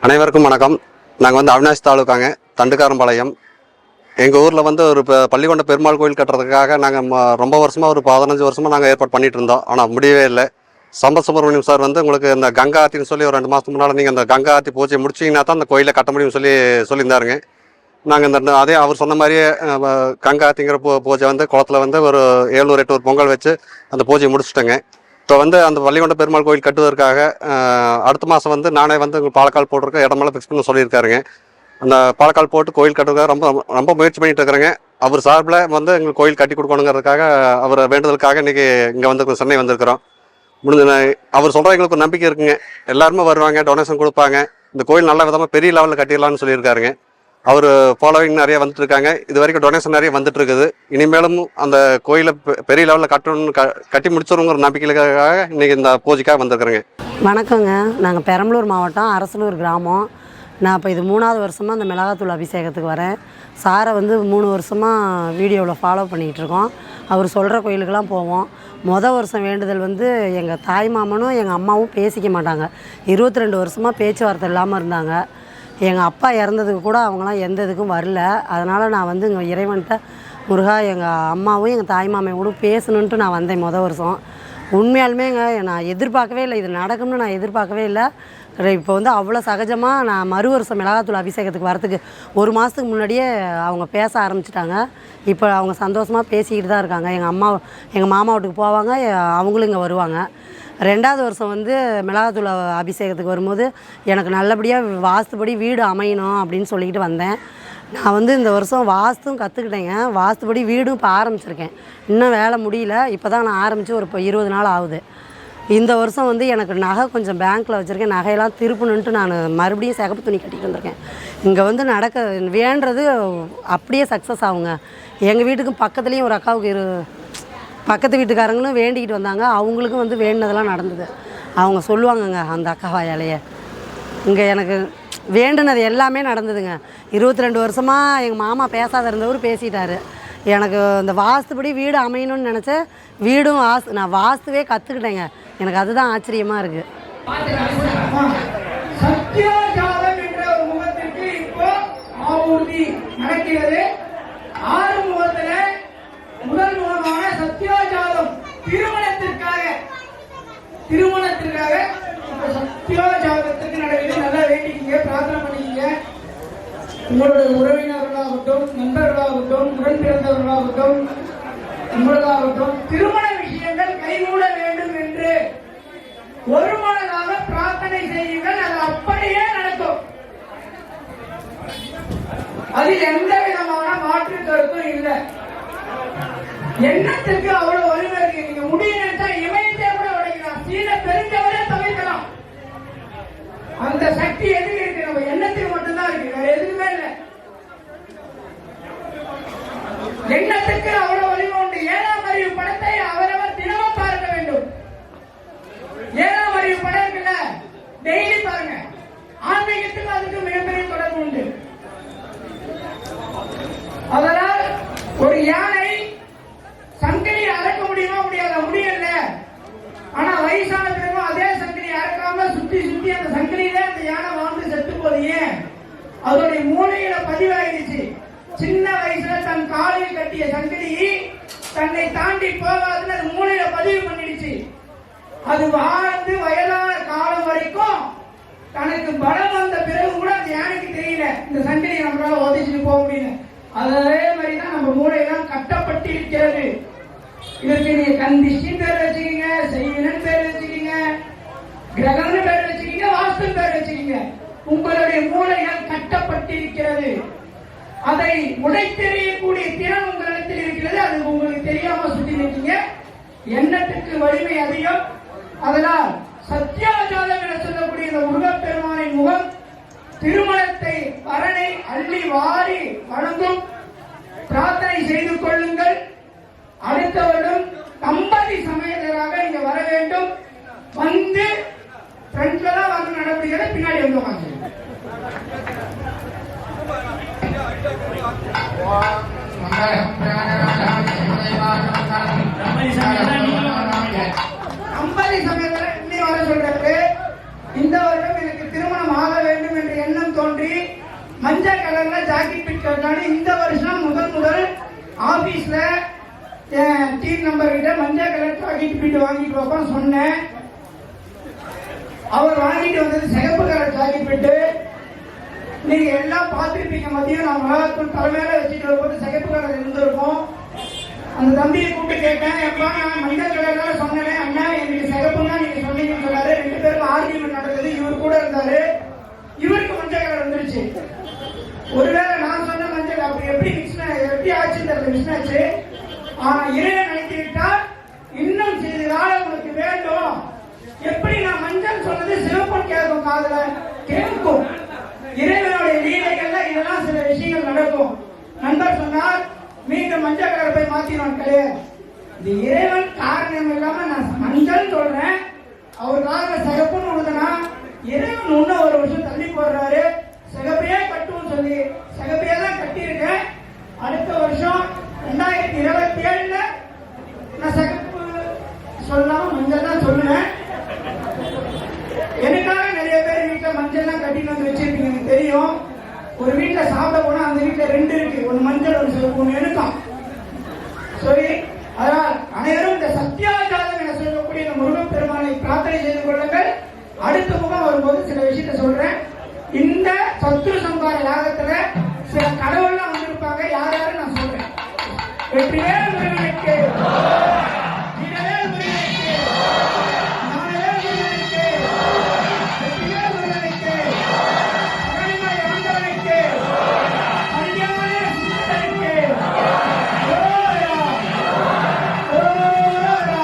அனைவருக்கும் வணக்கம். நாங்கள் வந்து அவினாசி தாலுக்காங்க, தண்டுக்காரம்பாளையம். எங்கள் ஊரில் வந்து ஒரு பள்ளிக்கொண்ட பெருமாள் கோயில் கட்டுறதுக்காக நாங்கள் ரொம்ப வருஷமாக ஒரு 15 வருஷமாக நாங்கள் ஏற்பாடு பண்ணிகிட்டு இருந்தோம். ஆனால் முடியவே இல்லை. சம்பத் சுப்பிரமணியம் சார் வந்து உங்களுக்கு இந்த கங்கா ஆர்த்தின்னு சொல்லி ஒரு 2 மாதத்துக்கு முன்னால் நீங்கள் இந்த கங்கா ஆர்த்தி பூஜை முடிச்சிங்கன்னா தான் அந்த கோயிலை கட்ட முடியும்னு சொல்லியிருந்தாருங்க. நாங்கள் இந்த அதே அவர் சொன்ன மாதிரியே கங்கா ஆர்த்திங்கிற பூஜை வந்து குளத்தில் வந்து ஒரு 700-800 பொங்கல் வச்சு அந்த பூஜையை முடிச்சுட்டேங்க. இப்போ வந்து அந்த பள்ளிக்கொண்ட பெருமாள் கோயில் கட்டுவதற்காக அடுத்த மாதம் வந்து நானே வந்து பாலக்கால் போட்டிருக்க இடமெல்லாம் ஃபிக்ஸ் பண்ண சொல்லியிருக்காருங்க. அந்த பாலக்கால் போட்டு கோயில் கட்டுறதுக்காக ரொம்ப முயற்சி பண்ணிட்டு இருக்கிறேங்க. அவர் சார்பில் வந்து எங்களுக்கு கோயில் கட்டி கொடுக்கணுங்கிறதுக்காக அவர் வேண்டுதலுக்காக இன்றைக்கி இங்கே வந்து சென்னை வந்திருக்கிறோம். அவர் சொல்கிற எங்களுக்கு ஒரு நம்பிக்கை இருக்குங்க. எல்லாருமே வருவாங்க, டொனேஷன் கொடுப்பாங்க, இந்த கோயில் நல்ல விதமாக பெரிய லெவலில் கட்டிடலாம்னு சொல்லியிருக்காருங்க. அவர் ஃபாலோவிங் நிறைய வந்துட்டு இருக்காங்க. இது வரைக்கும் டொனேஷன் நிறைய வந்துட்டு இருக்குது. இனிமேலும் அந்த கோயிலை பெரிய லெவலில் கட்டி முடிச்சிருங்கிற நம்பிக்கைக்காக இன்னைக்கு இந்த பூஜைக்காக வந்திருக்கிறேங்க. வணக்கங்க. நாங்கள் பெரம்பலூர் மாவட்டம் அரசலூர் கிராமம். நான் இப்போ இது 3வது வருஷமாக அந்த மிளகாத்தூள் அபிஷேகத்துக்கு வரேன். சாரை வந்து 3 வருஷமாக வீடியோவில் ஃபாலோ பண்ணிகிட்ருக்கோம். அவர் சொல்கிற கோயிலுக்கெல்லாம் போவோம். வருஷம் வேண்டுதல் வந்து எங்கள் தாய் மாமனும் எங்கள் அம்மாவும் பேசிக்க மாட்டாங்க. 22 வருஷமாக பேச்சுவார்த்தை இல்லாமல் இருந்தாங்க. எங்கள் அப்பா இறந்ததுக்கு கூட அவங்களாம் எந்த இதுக்கும் வரல. அதனால் நான் வந்து இங்கே இறைவன்கிட்ட முருகா எங்கள் அம்மாவும் எங்கள் தாய் மாமையும் கூட பேசணுன்ட்டு நான் வந்தேன் வருஷம். உண்மையாலுமேங்க நான் எதிர்பார்க்கவே இல்லை, இது நடக்கும்னு நான் எதிர்பார்க்கவே இல்லை. இப்போ வந்து அவ்வளோ சகஜமாக நான் வருஷம் மிளகாத்தூள் அபிஷேகத்துக்கு வரத்துக்கு 1 மாதத்துக்கு முன்னாடியே அவங்க பேச ஆரம்பிச்சிட்டாங்க. இப்போ அவங்க சந்தோஷமாக பேசிக்கிட்டு தான் இருக்காங்க. எங்கள் மாமா வீட்டுக்கு போவாங்க, அவங்களும் இங்கே வருவாங்க. 2வது வருஷம் வந்து மிளகாத்தூள் அபிஷேகத்துக்கு வரும்போது எனக்கு நல்லபடியாக வாஸ்துபடி வீடு அமையணும் அப்படின்னு சொல்லிக்கிட்டு வந்தேன். நான் வந்து இந்த வருஷம் வாஸ்தும் கற்றுக்கிட்டேங்க. வாஸ்துபடி வீடும் இப்போ ஆரம்பிச்சிருக்கேன். இன்னும் வேலை முடியல. இப்போ தான் நான் ஆரம்பித்து ஒரு 20 நாள் ஆகுது. இந்த வருஷம் வந்து எனக்கு நகை கொஞ்சம் பேங்க்கில் வச்சுருக்கேன். நகையெல்லாம் திருப்பணுன்ட்டு நான் மறுபடியும் சிகப்பு துணி கட்டிகிட்டு வந்திருக்கேன். இங்கே வந்து வேண்டுறது அப்படியே சக்ஸஸ் ஆகுங்க. எங்கள் வீட்டுக்கும் பக்கத்துலேயும் ஒரு அக்காவுக்கு பக்கத்து வீட்டுக்காரங்களும் வேண்டிக்கிட்டு வந்தாங்க. அவங்களுக்கும் வந்து வேண்டினதெல்லாம் நடந்தது. அவங்க சொல்லுவாங்கங்க அந்த அக்கா வாயாலேயே. இங்கே எனக்கு வேண்டுனது எல்லாமே நடந்ததுங்க. 22 வருஷமாக எங்கள் மாமா பேசாத இருந்தவர் பேசிட்டார். எனக்கு இந்த வாஸ்துபடி வீடு அமையணும்னு நினச்சேன். வீடும் நான் வாஸ்துவே கற்றுக்கிட்டேங்க. எனக்கு அதுதான் ஆச்சரியமாக இருக்குது. சத்யோஜாதம் என்ற ஒரு முகத்திற்கு இப்போ ஆவூர்தி நடக்கிறது. 6 முகத்துல முதல் முகமான சத்யோஜாதம் திருமணத்திற்காக சத்யோஜாதத்துக்கு நடக்குது. நல்லா வேண்டிக்கிங்க, பிரார்த்தனை பண்ணிக்கிங்க. உங்களுடைய உறவினர்களாகட்டும், நண்பர்களாகட்டும், உடன் பிறந்தவர்களாகட்டும், உங்களுக்காகட்டும் திருமண விஷயங்கள் கைகூட வேண்டும் என்று ஒரு மனதாக பிரார்த்தனை செய்யுங்கள். அது அப்படியே நடக்கும். அதில் எந்த விதமான மாற்று கருத்தும் இல்லை. எண்ணத்துக்கு அவ்வளவு வலிமை இருக்கு. நீங்க முடியல இமயத்தை கூட உடைக்கலாம், சீன பெருஞ்சவரே தவிர்க்கலாம். அந்த சக்தி எதுக்கு இருக்கு? நம்ம எண்ணத்துக்கு மட்டும்தான் இருக்கு, வேற எதுவுமே இல்லை. எண்ணத்துக்கு அவ்வளவு வலிமை உண்டு. 7ஆம் அறிவு படத்தை அவரவர் தினமும் பார்க்க வேண்டும். 7ஆம் அறிவு படம் இருக்குல்ல, டெய்லி பாருங்க. ஆன்மீகத்துக்கு அதுக்கு மிகப்பெரிய தொடர்பு உண்டு. அதனால் ஒரு யானை சங்கிலி அறக்க முடியுமா? முடியல. ஆனா வயசான பிறகு அதே சங்கிலி அறக்காம சுத்தி அந்த சங்கிலியில அந்த யானை வாழ்ந்து செத்து போது. ஏன்? அதோடைய மூளையில பதிவாயிருச்சு. சின்ன வயசுல தன் காலில் கட்டிய சங்கிலி தன்னை தாண்டி போகாதுன்னு அது மூளையில பதிவு பண்ணிடுச்சு. அது வாழ்ந்து வயதான காலம் வரைக்கும் தனக்கு பலம் வந்த பிறகு கூட அந்த யானைக்கு தெரியல இந்த சங்கிலி நம்மளால உதச்சிட்டு போக முடியல. அதே மாதிரிதான் நம்ம மூளையெல்லாம் கட்டப்பட்டிருக்கிறது. இதற்கு நீங்க கந்திஷ்டின் பேர் வச்சுக்கீங்க, செய்வினன் பேர் வச்சுக்கீங்க, கிரகம்னு பேர் வச்சுக்கீங்க, வாஸ்து பேர் வச்சுக்கீங்க. உங்களுடைய மூளைகள் கட்டப்பட்டிருக்கிறது. அதை உடைத்தெறியக்கூடிய திறன் உங்களிடத்தில் இருக்கிறது. அது உங்களுக்கு தெரியாம சுத்தி நிற்கீங்க. எண்ணத்துக்கு வலிமை அதிகம். அதனால் சத்யாஜாதம் என சொல்லக்கூடிய இந்த முருகப்பெருமானின் முகம் திருமணத்தை வரனை அள்ளி வாரி வழங்கும். பிரார்த்தனை செய்து கொள்ளுங்கள். அடுத்த வருடம் தம்பதி சமேதராக இங்க வர வேண்டும். வந்து ஃப்ரெண்ட்ல தான் வந்து நடப்படுகிறது. பின்னாடி வந்து வாங்க. தம்பதி சமேதரை இன்னும் வர சொல்றது. இந்த வருடம் எனக்கு திருமணம் ஆக வேண்டும் என்ற எண்ணம் தோன்றி மஞ்சள் கலர்ல ஜாக்கெட் பிடிக்கிறாங்க. இந்த வருஷம் முதல் ஆபீஸ்ல டீம் நம்பர் கிட்ட மஞ்சள் கலர் ஜாக்கெட் பிட்டு வாங்கிட்டு வைப்போம் சொன்னேன். அவர் வாங்கிட்டு வந்தது சிகப்பு கலர் ஜாக்கெட் பிட்டு. நீங்க எல்லாம் பார்த்துருப்பீங்க. மதியம் நான் மிளகாத்தூள் தலைமையில வச்சுட்டு வரும்போது சிகப்பு கலர் இருந்திருக்கும். அந்த தம்பியை கூப்பிட்டு கேட்டேன், எப்பா நான் மஞ்சள் கலர்ல சொன்னேன். அண்ணா எனக்கு சிகப்புன்னா நீங்க சொன்னீங்கன்னு சொன்னாரு. 2 பேருக்கும் ஆர்கியூமெண்ட் நடந்தது. இவர் கூட இருந்தாரு. இவருக்கு மஞ்சள் கலர் வந்துருச்சு. ஒருவேளை நான் சொன்ன மஞ்சள் அப்படி எப்படி ஆச்சு மிஸ் ஆச்சு. ஆனா இறைவன் நினைத்து விட்டால் இன்னும் சிறிது காலம் உங்களுக்கு வேண்டும். எப்படி நான் மஞ்சள் சொன்னது சிவப்பன் கேட்கும், காதல கேட்கும். இறைவனுடைய லீலைகள்ல இதெல்லாம் சில விஷயங்கள் நடக்கும். நண்பர் சொன்னார் மீண்டும் மஞ்சள் கலர் போய் மாத்தினோம் கிடையாது. இது இறைவன் காரணம் இல்லாம நான் மஞ்சள் சொல்றேன். அவர் காரணம் சிகப்புன்னு ஒண்ணுதுன்னா இறைவன் இன்னும் ஒரு வருஷம் தள்ளி போடுறாரு. சிகப்பையே கட்டுன்னு சொல்லி சிகப்பையே தான் கட்டியிருக்கேன். அடுத்த வருஷம் 2027 நான் சிகப்பு சொல்லாம மஞ்சள் தான் சொல்லுவேன். எனக்காக நிறைய பேர் வீட்டுல மஞ்சள் தான் கட்டிட்டு வந்து வச்சிருப்பீங்க. எனக்கு தெரியும். ஒரு வீட்டுல சாப்பிட போனா அந்த வீட்டுல 2 இருக்கு. ஒன்னு மஞ்சள் ஒரு சிவப்பு ஒன்று எடுக்கும். சரி, அதனால் அனைவரும் இந்த சத்யாஜாதம் என சொல்லக்கூடிய இந்த முருகன் பெருமானை பிரார்த்தனை செய்து கொள்ளுங்கள். அடுத்த முகம் வரும்போது சில விஷயத்த சொல்றேன். இந்த சத்ரு சம்ஹார யாகத்துல சில கடவுள்லாம் வந்திருப்பாங்க. யாரு நான் சொல்றேன். வெற்றிவேல் முருகனுக்கு, வீரவேல் முருகனுக்கு, ஞானவேல் முருகனுக்கு, வெற்றிவேல் முருகனுக்கு, சபரிமலை ஆண்டவனுக்கு, கல்யாண சுந்தரனுக்கு, ஓரா, ஓரா, ஓரா,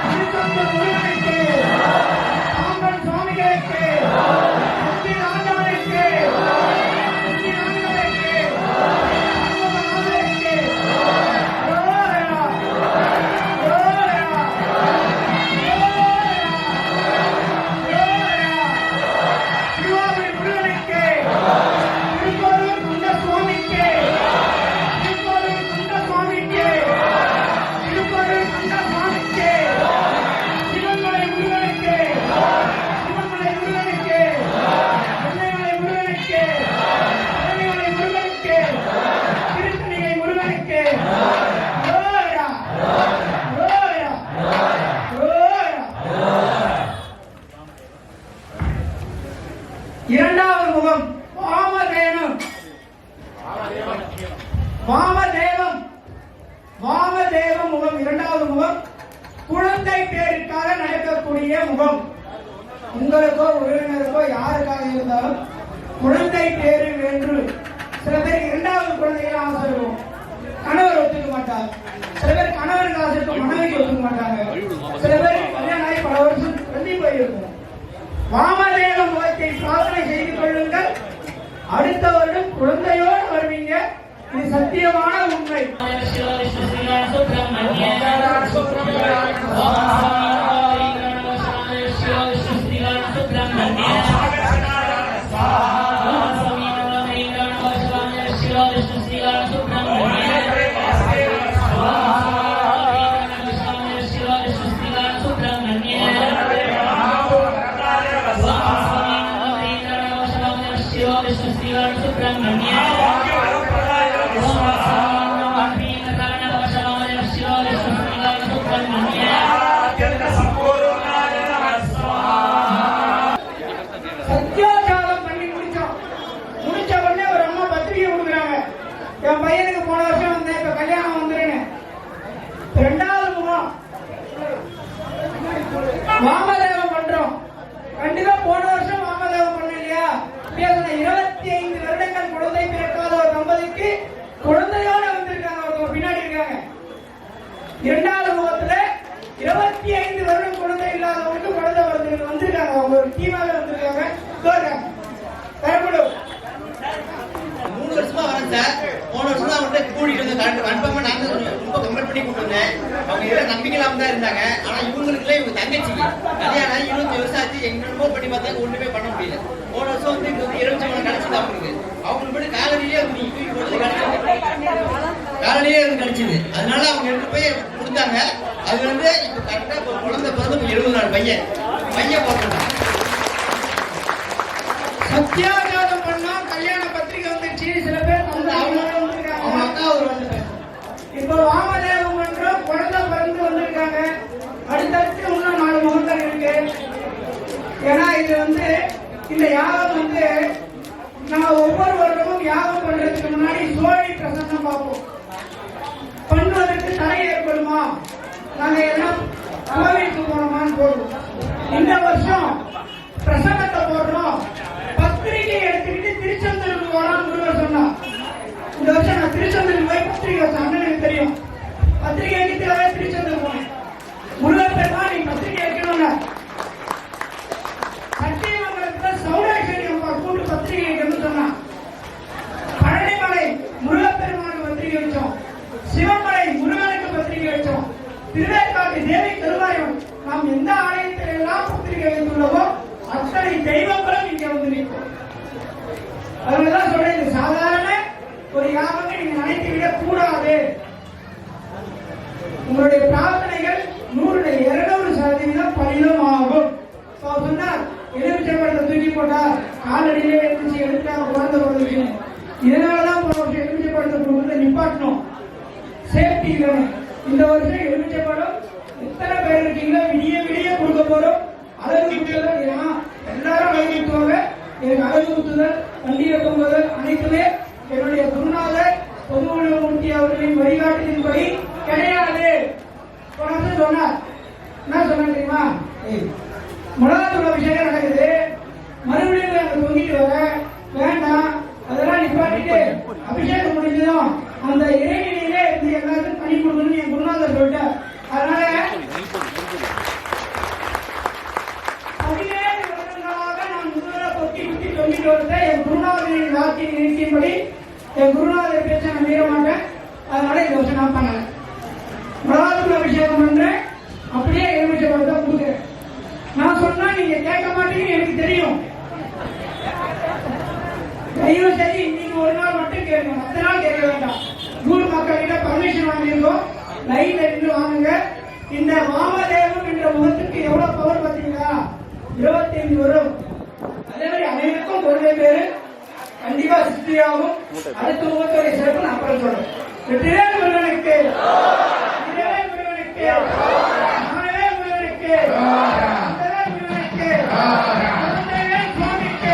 திருச்செந்தூர் முருகனுக்கு, பாம்பன் சுவாமிகளுக்கு, முத்தி ஆண்டவனுக்கு, முத்தி ஆண்டவனுக்கு, சண்முகநாதனுக்கு, ஓரா, ஓரா, திருவாரூர் முருகனுக்கு, திருக்கோளூர் குண்ட சுவாமிக்கு, திருக்கோளூர் குண்ட சுவாமிக்கு, திருக்கோளூர் குண்ட சுவாமிக்கு, சிவன்மலை முருகனுக்கு, சிவன்மலை முருகனுக்கு, வெள்ளைமலை முருகனுக்கு, பழனிமலை முருகனுக்கு, திருத்தணிகை முருகனுக்கு, ஓரா, ஓரா, ஓரா. இரண்டாவது முகம் வாமதேவம். வாமதேவம், வாமதேவம் முகம். இரண்டாவது முகம் குழந்தை பேருக்காக நடக்கக்கூடிய முகம். உங்களுக்கோ உறவினருக்கோ யாருக்காக இருந்தாலும் குழந்தை பேரு என்று சில பேர் 2வது குழந்தைகளை ஆசை இருக்கும். கணவர் ஒத்துக்க மாட்டார். சில பேர் கணவருக்கு ஆசை இருக்கும், மனைவிக்கு ஒத்துக்க மாட்டாங்க. சில பேர் கல்யாணம் ஆகி பல வருஷம் தள்ளி போயிருக்கும். வாமதேவ முகத்தை பிரார்த்தனை செய்து கொள்ளுங்கள். அடுத்த வருடம் குழந்தையோடு வருவீங்க. இது சத்தியமான உண்மை. சத்யாஜாதம் பண்ணி முடிச்சோம். முடிச்ச உடனே ஒரு அம்மா பத்திரிகை கொடுக்குறாங்க. என் பையனுக்கு போன வருஷம் வந்தேன், இப்ப கல்யாணம் வந்துருன்னு. 2வது முகம் வாமதேவம் பண்றோம். 25 வருடம் குழந்தை இல்லாதவங்களுக்கு குழந்தை பிறந்தவங்க வந்திருக்காங்க. அவங்க ஒரு டீமாவே வந்திருக்காங்க. பெரம்பலூர் 3 வருஷமா வரேன் சார். போன வருஷம் தான் வந்து கூட்டிட்டு வந்து கன்ஃபார்மா நான் ரொம்ப கம்பேர் பண்ணி கூட்டு வந்தேன். அவங்க எல்லாம் நம்பிக்கை இல்லாம தான் இருந்தாங்க. ஆனா இவங்களுக்குலாம் இவங்க தங்கச்சிக்கு கல்யாணம் 20 வருஷம் ஆச்சு. எங்க பண்ணி பார்த்தா ஒண்ணுமே பண்ண முடியல. போன வருஷம் வந்து இங்க வந்து 25 மணி கிடைச்சது அவங்களுக்கு போய் காலடியிலே காலடியிலே இருந்து கிடைச்சது. அதனால அவங்க எடுத்து போய் கொடுத்தாங்க. அது வந்து இப்ப கரெக்டா குழந்தை பிறந்து 70 நாள் பையன் பிறந்தாங்க. சத்தியாகிரகம் பண்ணா கல்யாண பத்திரிகை வந்துச்சு. சில பேர் வந்து அவங்க அக்கா ஒரு வந்து இப்போ வாமதேவ மன்றம் குழந்தை பிறந்து வந்திருக்காங்க. அடுத்தடுத்து இன்னும் 4 முகங்கள் இருக்கு. ஏன்னா இது வந்து இந்த யாகம் வந்து நான் ஒவ்வொரு வருடமும் யாகம் பண்றதுக்கு முன்னாடி சோழி பிரசன்னம் பார்ப்போம். பண்ணுவதற்கு தடை ஏற்படுமா, நாங்க எல்லாம் கோவிலுக்கு போனோமான்னு போடுவோம். இந்த வருஷம் பிரசங்கத்தை போடுறோம். பத்திரிகை எடுத்துக்கிட்டு திருச்செந்தூருக்கு போறான்னு முருகர் சொன்னா. இந்த வருஷம் நான் திருச்செந்தூருக்கு போய் பத்திரிகை வச்சேன். அண்ணனுக்கு தெரியும். பத்திரிகை எடுத்துக்காக திருச்செந்தூர் போனேன். முருகர் பெருமா நீ பத்திரிகை வைக்கணும்ல. சத்தியமங்கலத்துல சௌடேஸ்வரி அம்மா கூட்டு பத்திரிகை வைக்கணும்னு சொன்னா. பழனிமலை முருகப்பெருமானுக்கு பத்திரிகை வச்சோம். சிவமலை முருகனுக்கு பத்திரிகை வச்சோம். திருவேற்காட்டு தேவி கருவாயம் நாம் எந்த ஆலயத்தில் எல்லாம் பத்திரிகை வைத்துள்ளவோ அத்தனை தெய்வங்களும் இங்க வந்து நிற்கும். அதனாலதான் சொல்றேன், இது சாதாரண ஒரு யாகத்தை நீங்க நினைத்து விட கூடாது. உங்களுடைய பிரார்த்தனைகள் 100% பலிதம் ஆகும். சொன்னார் எலுமிச்சம்பழத்தை தூக்கி போட்டார், காலடியிலே எழுந்துச்சு எடுத்துட்டாங்க குழந்தை பிறந்துச்சு. இதனாலதான் போன வருஷம் எலுமிச்சம்பழத்தை கொடுத்து நிப்பாட்டணும். சேஃப்டி இல்லைன்னு இந்த வருஷம் எலுமிச்சம்பழம் எத்தனை பேர் இருக்கீங்களோ விடிய விடிய கொடுக்க போறோம். அழகு குத்துதல் எல்லாரும் அழகு குத்துவாங்க. எனக்கு அழகு குத்துதல், பண்டிகை பொங்கல் அனைத்துமே என்னுடைய குருநாதர் பொதுமூர்த்தி அவர்களின் வழிகாட்டின்படி கிடையாது. சொன்னார் என்ன சொன்ன தெரியுமா, மிளகாத்தூள் அபிஷேகம் நடக்குது, மறுபடியும் அங்க தொங்கிட்டு வர வேண்டாம், அதெல்லாம் நிப்பாட்டிட்டு அபிஷேகம் முடிஞ்சதும் அந்த இறைநிலையிலே இருந்து எல்லாருக்கும் பணி கொடுக்கணும்னு என் குருநாதர் சொல்லிட்டார். அதனால 17 வருடங்களாக நான் முதல்ல கொத்தி குத்தி சொல்லிட்டு வந்தேன். என் குருநாதரின் வாக்கின் நிறுத்தின்படி என் குருநாதர் பேச்ச நான் மீற மாட்டேன். அதனால இந்த வருஷம் நான் பண்ணல. மிளகாத்தூள் அபிஷேகம் பண்றேன், அப்படியே எலுமிச்சை பழத்தை கொடுக்குறேன். நான் சொன்னா நீங்க கேட்க மாட்டீங்கன்னு எனக்கு தெரியும். தயவு சரி இன்னைக்கு ஒரு நாள் மட்டும் கேட்க, மற்ற நாள் கேட்க வேண்டாம். ஊர் மக்கள் கிட்ட பர்மிஷன் வாங்கியிருக்கோம். லைன்ல இருந்து வாங்குங்க. இந்த வாமதேவம் என்ற முகத்துக்கு எவ்வளவு பவர் பார்த்தீங்களா, 25 வரும். அதே மாதிரி அனைவருக்கும் குழந்தை பேரு கண்டிப்பா சித்தியாகும். அடுத்த முகத்துடைய சிறப்பு நான் அப்புறம் சொல்றேன். வெற்றிவேல் முருகனுக்கு, வெற்றிவேல் முருகனுக்கு, ஞானவேல் முருகனுக்கு, அந்தவேல் முருகனுக்கு, அந்தவேல் சுவாமிக்கு,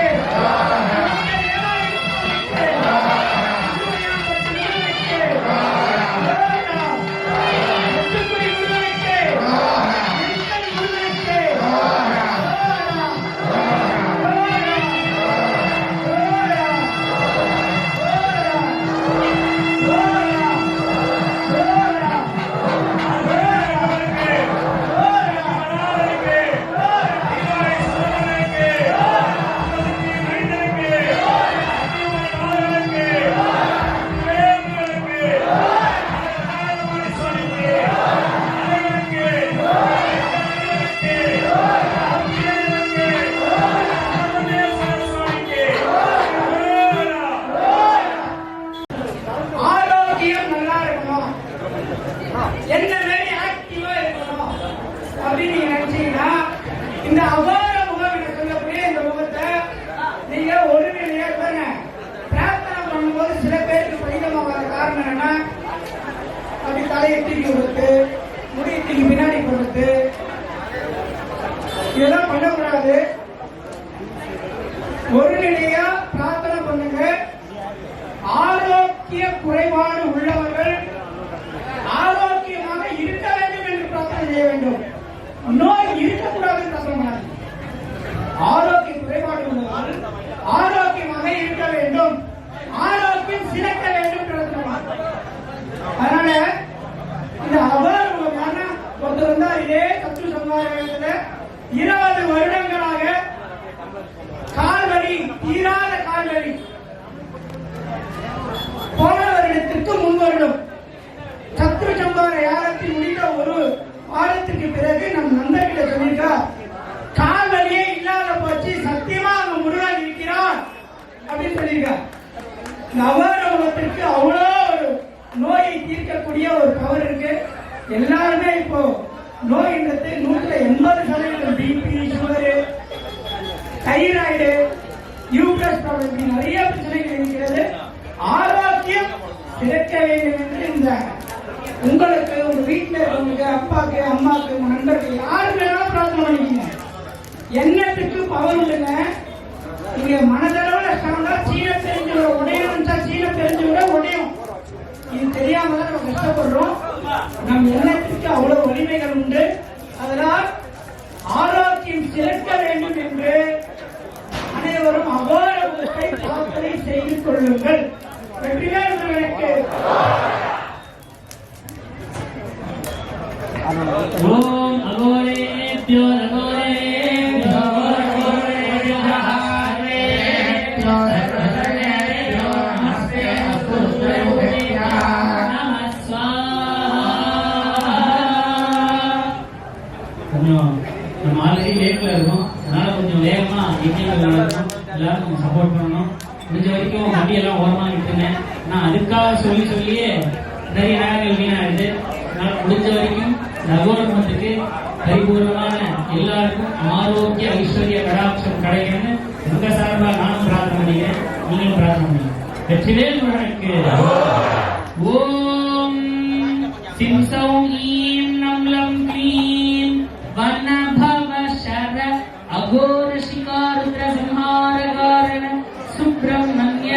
இதெல்லாம் பண்ணக்கூடாது. ஒரு நிலையா பிரார்த்தனை பண்ணுங்க. ஆரோக்கிய குறைபாடு உள்ளவர்கள் ஆரோக்கியமாக இருக்க வேண்டும் என்று பிரார்த்தனை செய்ய வேண்டும். நோய் இருக்கக்கூடாது பிரார்த்தனை பண்ணாது. ஆரோக்கிய குறைபாடு உள்ளவர்கள் ஆரோக்கியமாக இருக்க வேண்டும், ஆரோக்கியம் சிறக்க வேண்டும் பிரார்த்தனை. அதனால இந்த அபாரம் ஒருத்தர் வந்தா இதே தத்துவ சமாதி 20 வருடங்களாக கால்வலி, தீராத கால்வலி. போன வருடத்திற்கு முன் வருடம் சத்ரு சம்பார யாகத்தை முடிந்த ஒரு வாரத்துக்கு பிறகு நம் நண்பர்கிட்ட சொல்லியிருக்கா, கால்வலியே இல்லாத போச்சு, சத்தியமா அங்க முருகன் இருக்கிறார் அப்படின்னு சொல்லியிருக்கா. நவரவத்திற்கு அவ்வளோ ஒரு நோயை தீர்க்கக்கூடிய ஒரு பவர் இருக்கு. எல்லாருமே இப்போ நோயின்றது 180% BP, sugar, thyroid, uterus problem, நிறைய பிரச்சனைகள் இருக்கிறது. ஆரோக்கியம் கிடைக்க வேண்டும் என்று இந்த உங்களுக்கு உங்க வீட்டில் இருக்கவங்களுக்கு, அப்பாக்கு, அம்மாக்கு, உங்க நண்பர்கள் யாரு வேணாலும் பிரார்த்தனை பண்ணிக்கீங்க. எண்ணத்துக்கு பவர் உண்டுங்க. நீங்க மனதளவுல ஸ்ட்ராங்கா சீன தெரிஞ்சவரை உடையணும், சீன தெரிஞ்சவரை உடையும். இது தெரியாம தான் நம்ம கஷ்டப்படுறோம். நம் எண்ணத்துக்கு அவ்வளவு வலிமைகள் உண்டு. அதனால் ஆரோக்கியம் சிறக்க வேண்டும் என்று அனைவரும் அபார பிரார்த்தனை செய்து கொள்ளுங்கள். வெற்றிவேல் முருகனுக்கு. ஓம் அகோரேப்யோ அகோரேப்யோ அகோரேப்யோ அகோரேப்யோ நமஸ்தே அஸ்துத்ரேப்யோ நமஸ்வாஹா. கொஞ்சம் நம்ம ஆல்ரெடி லேட்ல இருக்கோம், அதனால கொஞ்சம் வேகமா இருக்கும். எல்லாரும் கொஞ்சம் சப்போர்ட் பண்ணணும். முடிஞ்ச வரைக்கும் வண்டியெல்லாம் ஓரமா விட்டுங்க. நான் அதுக்காக சொல்லியே நிறைய நேரங்கள் வீணாயிடுது. அதனால முடிஞ்ச வரைக்கும் நகோரமத்துக்கு பரிபூர்ணமான எல்லாருக்கும் ஆரோக்கிய ஐஸ்வர்ய கடாட்சம் கிடைக்கும்னு உங்க சார்பாக நானும் பிரார்த்தனை பண்ணிக்கிறேன், நீங்களும் பிரார்த்தனை பண்ணுங்க. வெற்றிவேல் முருகனுக்கு. ஓம் சிம் சௌம் ஈம் நம்லம் க்ளீம் வனபவ ஷர அகோர சிகாருத்ர சம்ஹார காரண சுப்ரமண்ய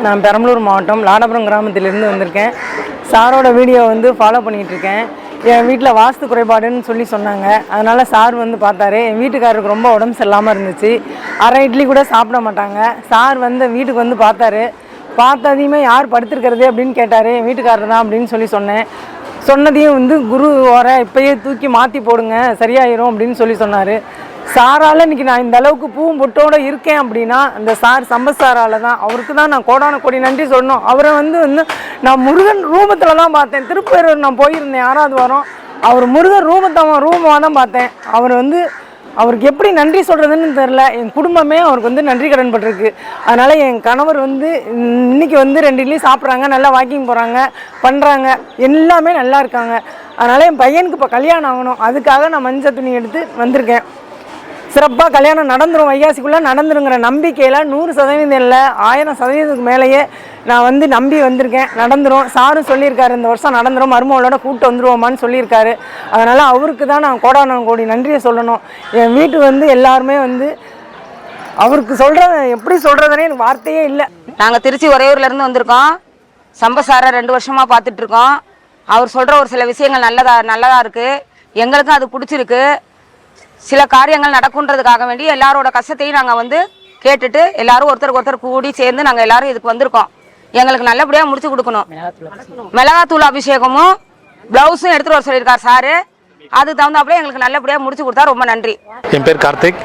நான் பெரம்பலூர் மாவட்டம் லாடபுரம் கிராமத்திலிருந்து வந்திருக்கேன். சாரோட வீடியோ வந்து ஃபாலோ பண்ணிகிட்ருக்கேன். என் வீட்டில் வாஸ்து குறைபாடுன்னு சொல்லி சொன்னாங்க. அதனால் சார் வந்து பார்த்தாரு. என் வீட்டுக்காரருக்கு ரொம்ப உடம்பு சரியில்லாமல் இருந்துச்சு. அரை இட்லி கூட சாப்பிட மாட்டாங்க. சார் வந்து வீட்டுக்கு வந்து பார்த்தாரு. பார்த்ததையுமே யார் படுத்திருக்கிறது அப்படின்னு கேட்டார். என் வீட்டுக்காரர் தான் அப்படின்னு சொன்னேன். சொன்னதையும் வந்து குரு வர இப்போயே தூக்கி மாற்றி போடுங்க சரியாயிரும் அப்படின்னு சொன்னார். சாரால் இன்றைக்கி நான் இந்த அளவுக்கு பூவும் பொட்டோடு இருக்கேன் அப்படின்னா அந்த சார் சம்பத் சாரால் தான். அவருக்கு தான் நான் கோடான கோடி நன்றி சொல்லணும். அவரை வந்து நான் முருகன் ரூபத்தில் தான் பார்த்தேன். திருப்பேரூர் நான் போயிருந்தேன் 6வது வாரம். அவர் முருகன் ரூபமாக தான் பார்த்தேன். அவர் வந்து அவருக்கு எப்படி நன்றி சொல்கிறதுன்னு தெரில. என் குடும்பமே அவருக்கு வந்து நன்றி கடன் பட்டிருக்கு. அதனால் என் கணவர் வந்து இன்றைக்கி வந்து 2 இட்லி சாப்பிட்றாங்க, நல்லா வாக்கிங் போகிறாங்க, பண்ணுறாங்க, எல்லாமே நல்லா இருக்காங்க. அதனால் என் பையனுக்கு இப்போ கல்யாணம் ஆகணும், அதுக்காக நான் மஞ்சள் துணி எடுத்து வந்திருக்கேன். சிறப்பாக கல்யாணம் நடந்துடும், வைகாசிக்குள்ளே நடந்துருங்கிற நம்பிக்கையில் 100% இல்லை 1000% மேலேயே நான் வந்து நம்பி வந்திருக்கேன். நடந்துடும், சாரும் சொல்லியிருக்காரு இந்த வருஷம் நடந்துடும், மருமகளோட கூப்பிட்டு வந்துடுவோமான்னு சொல்லியிருக்காரு. அதனால் அவருக்கு தான் நான் கோடி நன்றியை சொல்லணும். என் வீட்டு வந்து எல்லாருமே வந்து அவருக்கு எப்படி சொல்கிறதுனே எனக்கு வார்த்தையே இல்லை. நாங்கள் திருச்சி உறையூர்லேருந்து வந்திருக்கோம். சம்பசாரை 2 வருஷமாக பார்த்துட்ருக்கோம். அவர் சொல்கிற ஒரு சில விஷயங்கள் நல்லதாக இருக்குது, எங்களுக்கும் அது பிடிச்சிருக்கு. சில காரியங்கள் நடக்குன்றதுக்காக வேண்டி எல்லாரோட கஷ்டத்தையும் நாங்கள் வந்து கேட்டுட்டு எல்லாரும் ஒருத்தருக்கு ஒருத்தர் கூடி சேர்ந்து நாங்கள் எல்லாரும் இதுக்கு வந்திருக்கோம். எங்களுக்கு நல்லபடியாக முடிச்சு கொடுக்கணும். மிளகாத்தூள் அபிஷேகமும் ப்ளவுஸும் எடுத்துகிட்டு வர சொல்லியிருக்கார் சாரு. அதுக்கு தகுந்தாப்புல எங்களுக்கு நல்லபடியாக முடிச்சு கொடுத்தா ரொம்ப நன்றி. என் பேர் கார்த்திக்,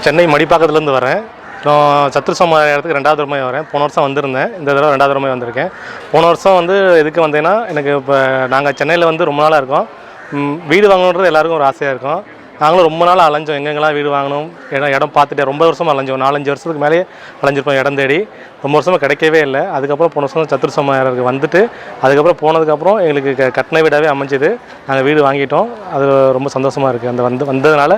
சென்னை மடிப்பாக்கத்துலேருந்து வரேன். நான் சத்துருசம இடத்துக்கு 2வது தடவை வரேன். போன வருஷம் வந்திருந்தேன், இந்த தடவை 2வது தடவை வந்திருக்கேன். போன வருஷம் வந்து எதுக்கு வந்தேன்னா, எனக்கு இப்போ நாங்கள் சென்னையில் வந்து ரொம்ப நாளாக இருக்கோம். வீடு வாங்கணுன்றது எல்லாருக்கும் ஒரு ஆசையாக இருக்கும். நாங்களும் ரொம்ப நாள் அலைஞ்சோம், எங்கெங்கெல்லாம் வீடு வாங்கணும், இடம் பார்த்துட்டு ரொம்ப வருஷமாக அலைஞ்சோம். 4-5 வருஷத்துக்கு மேலே அலைஞ்சிருப்போம் இடம் தேடி. ரொம்ப வருஷமாக கிடைக்கவே இல்லை. அதுக்கப்புறம் போன வருஷம் சத்துருசமருக்கு வந்துட்டு அதுக்கப்புறம் போனதுக்கப்புறம் எங்களுக்கு கட்டின வீடாகவே அமைஞ்சிது. நாங்கள் வீடு வாங்கிட்டோம். அது ரொம்ப சந்தோஷமாக இருக்குது. அந்த வந்ததுனால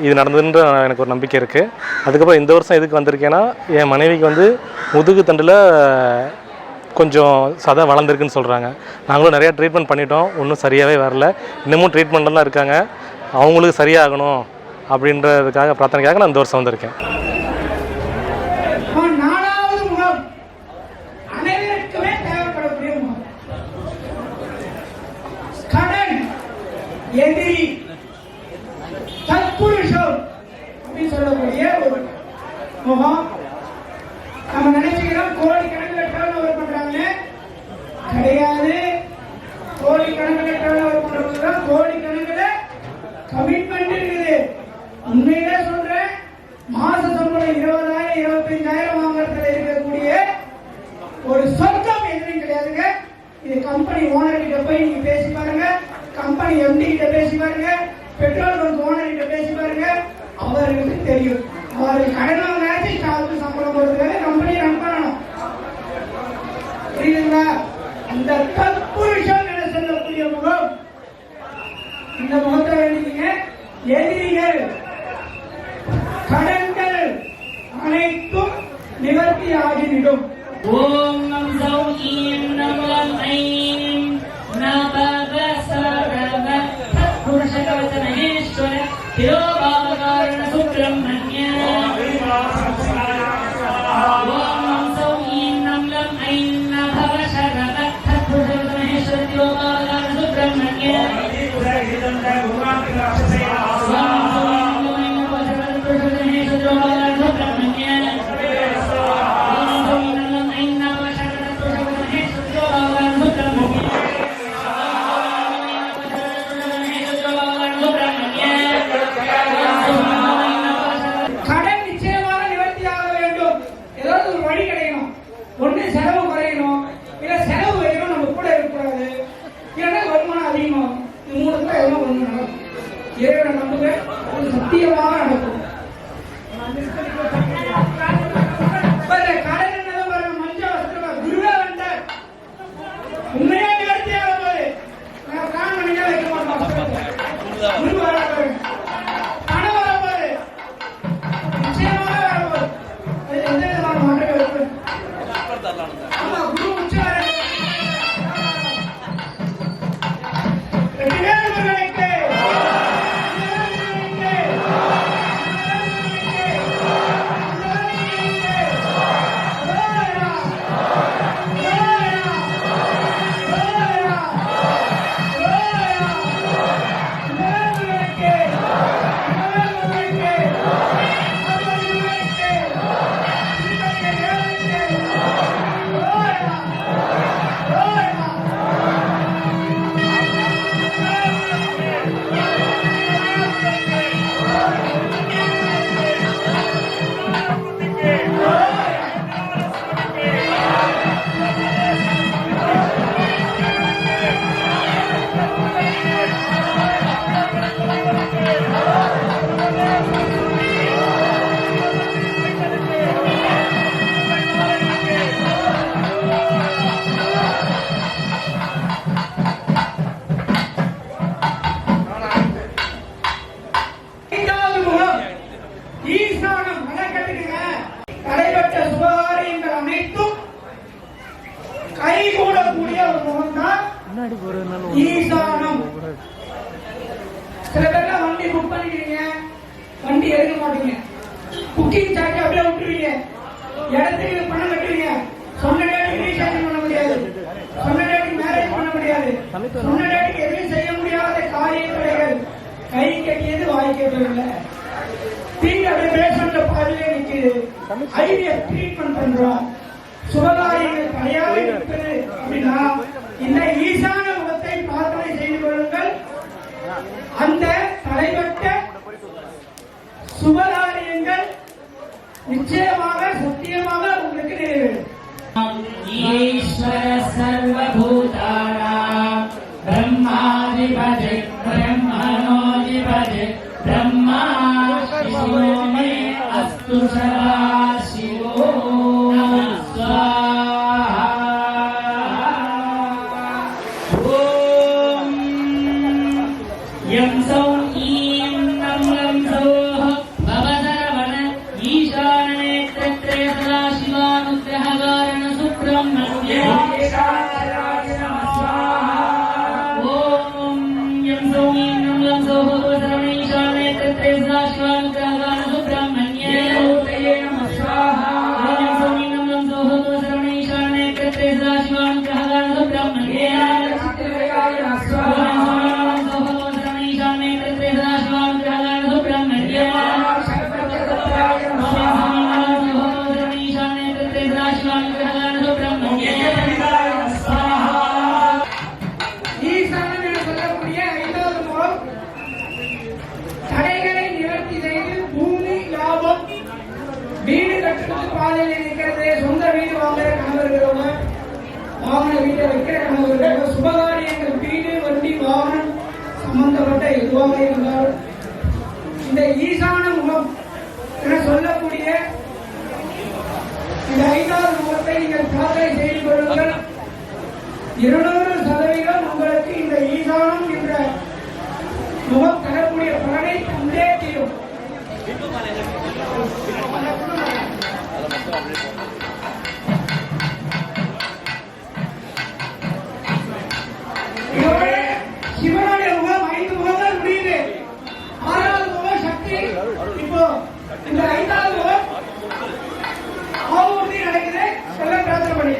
இது நடந்ததுன்ற எனக்கு ஒரு நம்பிக்கை இருக்குது. அதுக்கப்புறம் இந்த வருஷம் எதுக்கு வந்திருக்கேன்னா, என் மனைவிக்கு வந்து முதுகு தண்டில் கொஞ்சம் சதை வளர்ந்துருக்குன்னு சொல்கிறாங்க. நாங்களும் நிறையா ட்ரீட்மெண்ட் பண்ணிட்டோம், ஒன்றும் சரியாகவே வரல. இன்னமும் ட்ரீட்மெண்ட்லாம் இருக்காங்க. அவங்களுக்கு சரியாகணும் அப்படின்றதுக்காக பிரார்த்தனைக்காக நான் இந்த வருஷம் வந்திருக்கேன். 4வது முகம் அனைவருக்குமே தேவைப்படக்கூடிய முகம். கடன், எதிரி, தற்புருஷம் அப்படின்னு சொல்லக்கூடிய ஒரு முகம். நம்ம நினைச்சுக்கிறோம் கோடிக்கணக்கில் டர்ன் ஓவர் பண்றாங்க, கிடையாது. கோடிக்கணக்கில் டர்ன் ஓவர் பண்றவங்க கோடிக்கணக்கில் கமிட்மெண்ட் இருக்குது. உண்மையிலே சொல்றேன், மாச சம்பளம் 20,000 25,000 வாங்குறதுல இருக்கக்கூடிய ஒரு சொர்க்கம் எதுவும் கிடையாதுங்க. இது கம்பெனி ஓனர் கிட்ட போய் நீங்க பேசி பாருங்க, கம்பெனி எம்டி கிட்ட பேசி பாருங்க, பெட்ரோல் பங்க் ஓனர் கிட்ட பேசி பாருங்க, அவர்களுக்கு தெரியும். அவர்கள் கடன் வாங்காச்சு ஸ்டாஃப்க்கு சம்பளம் கொடுத்துக்காக கம்பெனி ரன் பண்ணணும். புரியுதுங்களா? இந்த தற்புருஷம் என சொல்லக்கூடிய முகம், இந்த முகத்தை வேண்டிங்க. எதிரிகள், கடன்கள் அனைத்தும் நிவர்த்தி ஆகிவிடும். ஓம் நம் சௌகீம் நமலம் ஐம் நபவ சரவ தத்புருஷ கவச மகேஸ்வர திரோபாவகாரண சுப்ரமண்ய. ஓம் நம் சௌகீம் நமலம் ஐம் நபவ சரவ தத்புருஷ கவச மகேஸ்வர திரோபாவகாரண சுப்ரமண்ய. கடன் நிச்சயமாக நிவர்த்தியாக வேண்டும். ஏதாவது ஒரு வழி கிடைக்கணும். ஒண்ணு செலவு குறையணும், இல்ல செலவு வைக்கணும், நம்ம கூட இருக்கக்கூடாது, இல்லைன்னா வருமானம் அதிகமாகும். இது 3 தான் எதுவும் ஒண்ணு நடக்கும். இறைவனை நம்புங்க, அது சத்தியமாக நடக்கும். கடன் என்னதான் பாருங்க, மஞ்சள் வஸ்திரமா குருவே வந்தார், உண்மையா நிவர்த்தியாக போது பிளான் பண்ணிதான் வைக்க மாட்டோம். குரு வர பாருங்க, பணம் வர பாரு, நிச்சயமாக வர போது. எந்த விதமான மாற்றங்கள் இருக்கு. ஈசானம். சில பேர்லாம் வண்டி புக் பண்ணிக்கிறீங்க, வண்டி எடுக்க மாட்டீங்க, புக்கிங் சார்ஜ் அப்படியே விட்டுருவீங்க, இடத்துக்கு பணம் கட்டுவீங்க, சொன்ன டேட்டுக்கு ரீசார்ஜ் பண்ண முடியாது, சொன்ன டேட்டுக்கு மேரேஜ் பண்ண முடியாது, சொன்ன டேட்டுக்கு எதுவும் செய்ய முடியாத காரியங்கள், கை கட்டியது வாய் கேட்கவில்லை, தீங்க அப்படியே பேஷண்ட்ல பாதிலே நிற்குது, ஐவிஎஃப் ட்ரீட்மெண்ட் பண்றோம், சுபகாரியங்கள் தடையாக இருக்கிறது அப்படின்னா இந்த ஈசான முகத்தை பிரார்த்தனை செய்து கொள்ளுங்கள். அந்த தலைவட்ட சுபகாரியங்கள் நிச்சயமாக சத்தியமாக உங்களுக்கு நிறைவேறும். ஈஸ்வர சர்வபூதானாம் பிரம்மாதிபதி பிரம்மணோதிபதி பிரம்மா சிவோ மே அஸ்து சதா சிவோ வீடு கட்டுறதுக்கு பாதையில் இருக்கிறது, சொந்த வீடு வாங்குற கணவர்களோட வாகன வீட்டை வைக்கிற கணவர்கள், சுபகாரியங்கள் வீடு வண்டி வாகனம் சம்பந்தப்பட்ட எதுவாக இருந்தாலும் இந்த ஈசான முகம் என சொல்லக்கூடிய இந்த 5வது முகத்தை நீங்கள் பிரார்த்தனை செய்து கொள்ளுங்கள். 200% உங்களுக்கு இந்த ஈசானம் என்ற முகம் தரக்கூடிய பலனை தந்தே தீரும். சிவனுடைய முகம் 5 முகங்கள் முடியுது. 6வது முகம் சக்தி. இப்போ இந்த 5வது முகம் ஆவூர்த்தி நடக்குது. எல்லாம் பிரார்த்தனை பண்ணி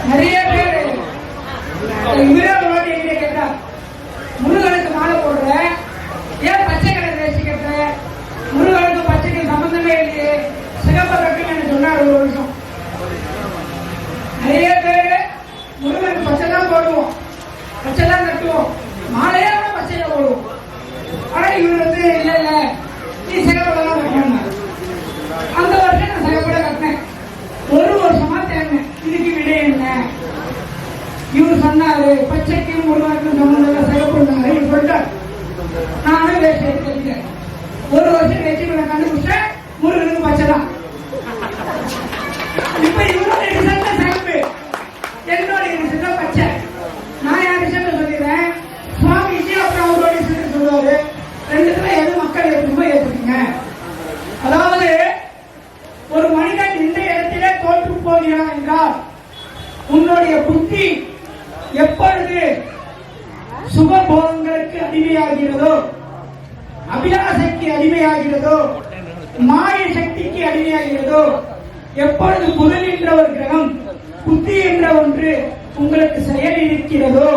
நிறைய பேர் கேட்டா முருகனுக்கு மாலை போடுற, ஏன் பச்சை கலர் வேஷ்டி கட்டுற, முருகனுக்கு பச்சைக்கு சம்பந்தமே இல்லையே, சிகப்ப கட்டுன்னு சொன்னார் ஒரு வருஷம். நிறைய பேரு முருகனுக்கு பச்சை தான் போடுவோம், பச்சை தான் கட்டுவோம், மாலையே பச்சையா போடுவோம். ஆனா இவர் வந்து இல்ல இல்ல நீ சிகப்பட தான் கட்டணும். அந்த வருஷம் நான் சிகப்பட கட்டினேன். ஒரு வருஷமா தேர்ந்தேன். இதுக்கு விட என்ன? இவர் சொன்னாரு பச்சைக்கும் முருகனுக்கும் சம்பந்தம் சிகப்புனாரு. இவர் சொல்லிட்டார். நானும் வேஷ்டி எடுத்துக்கிறேன். ஒரு வருஷம் கழிச்சு இவரை கண்டுபிடிச்சேன், முருகனுக்கு பச்சை தான். இப்ப இவரோட ரிசல்ட் சிகப்பு, என்னோட ரிசல்ட் பச்சை. நான் என் ரிசல்ட் சொல்லிடுறேன். சுவாமிஜி அப்புறம் அவரோட ரிசல்ட் சொல்லுவாரு. ரெண்டுத்துல எது மக்கள் ஏற்றுமோ ஏற்றுக்குங்க. அதாவது ஒரு மனிதன் இந்த இடத்திலே தோற்று உங்களுடைய புத்தி எப்பொழுது சுகபோகங்களுக்கு அடிமையாகிறதோ, அபிலாசைக்கு அடிமையாகிறதோ, மாய சக்திக்கு அடிமையாகிறதோ, எப்பொழுது புதன் என்ற ஒரு கிரகம் புத்தி என்ற ஒன்று உங்களுக்கு செயல் இருக்கிறதோ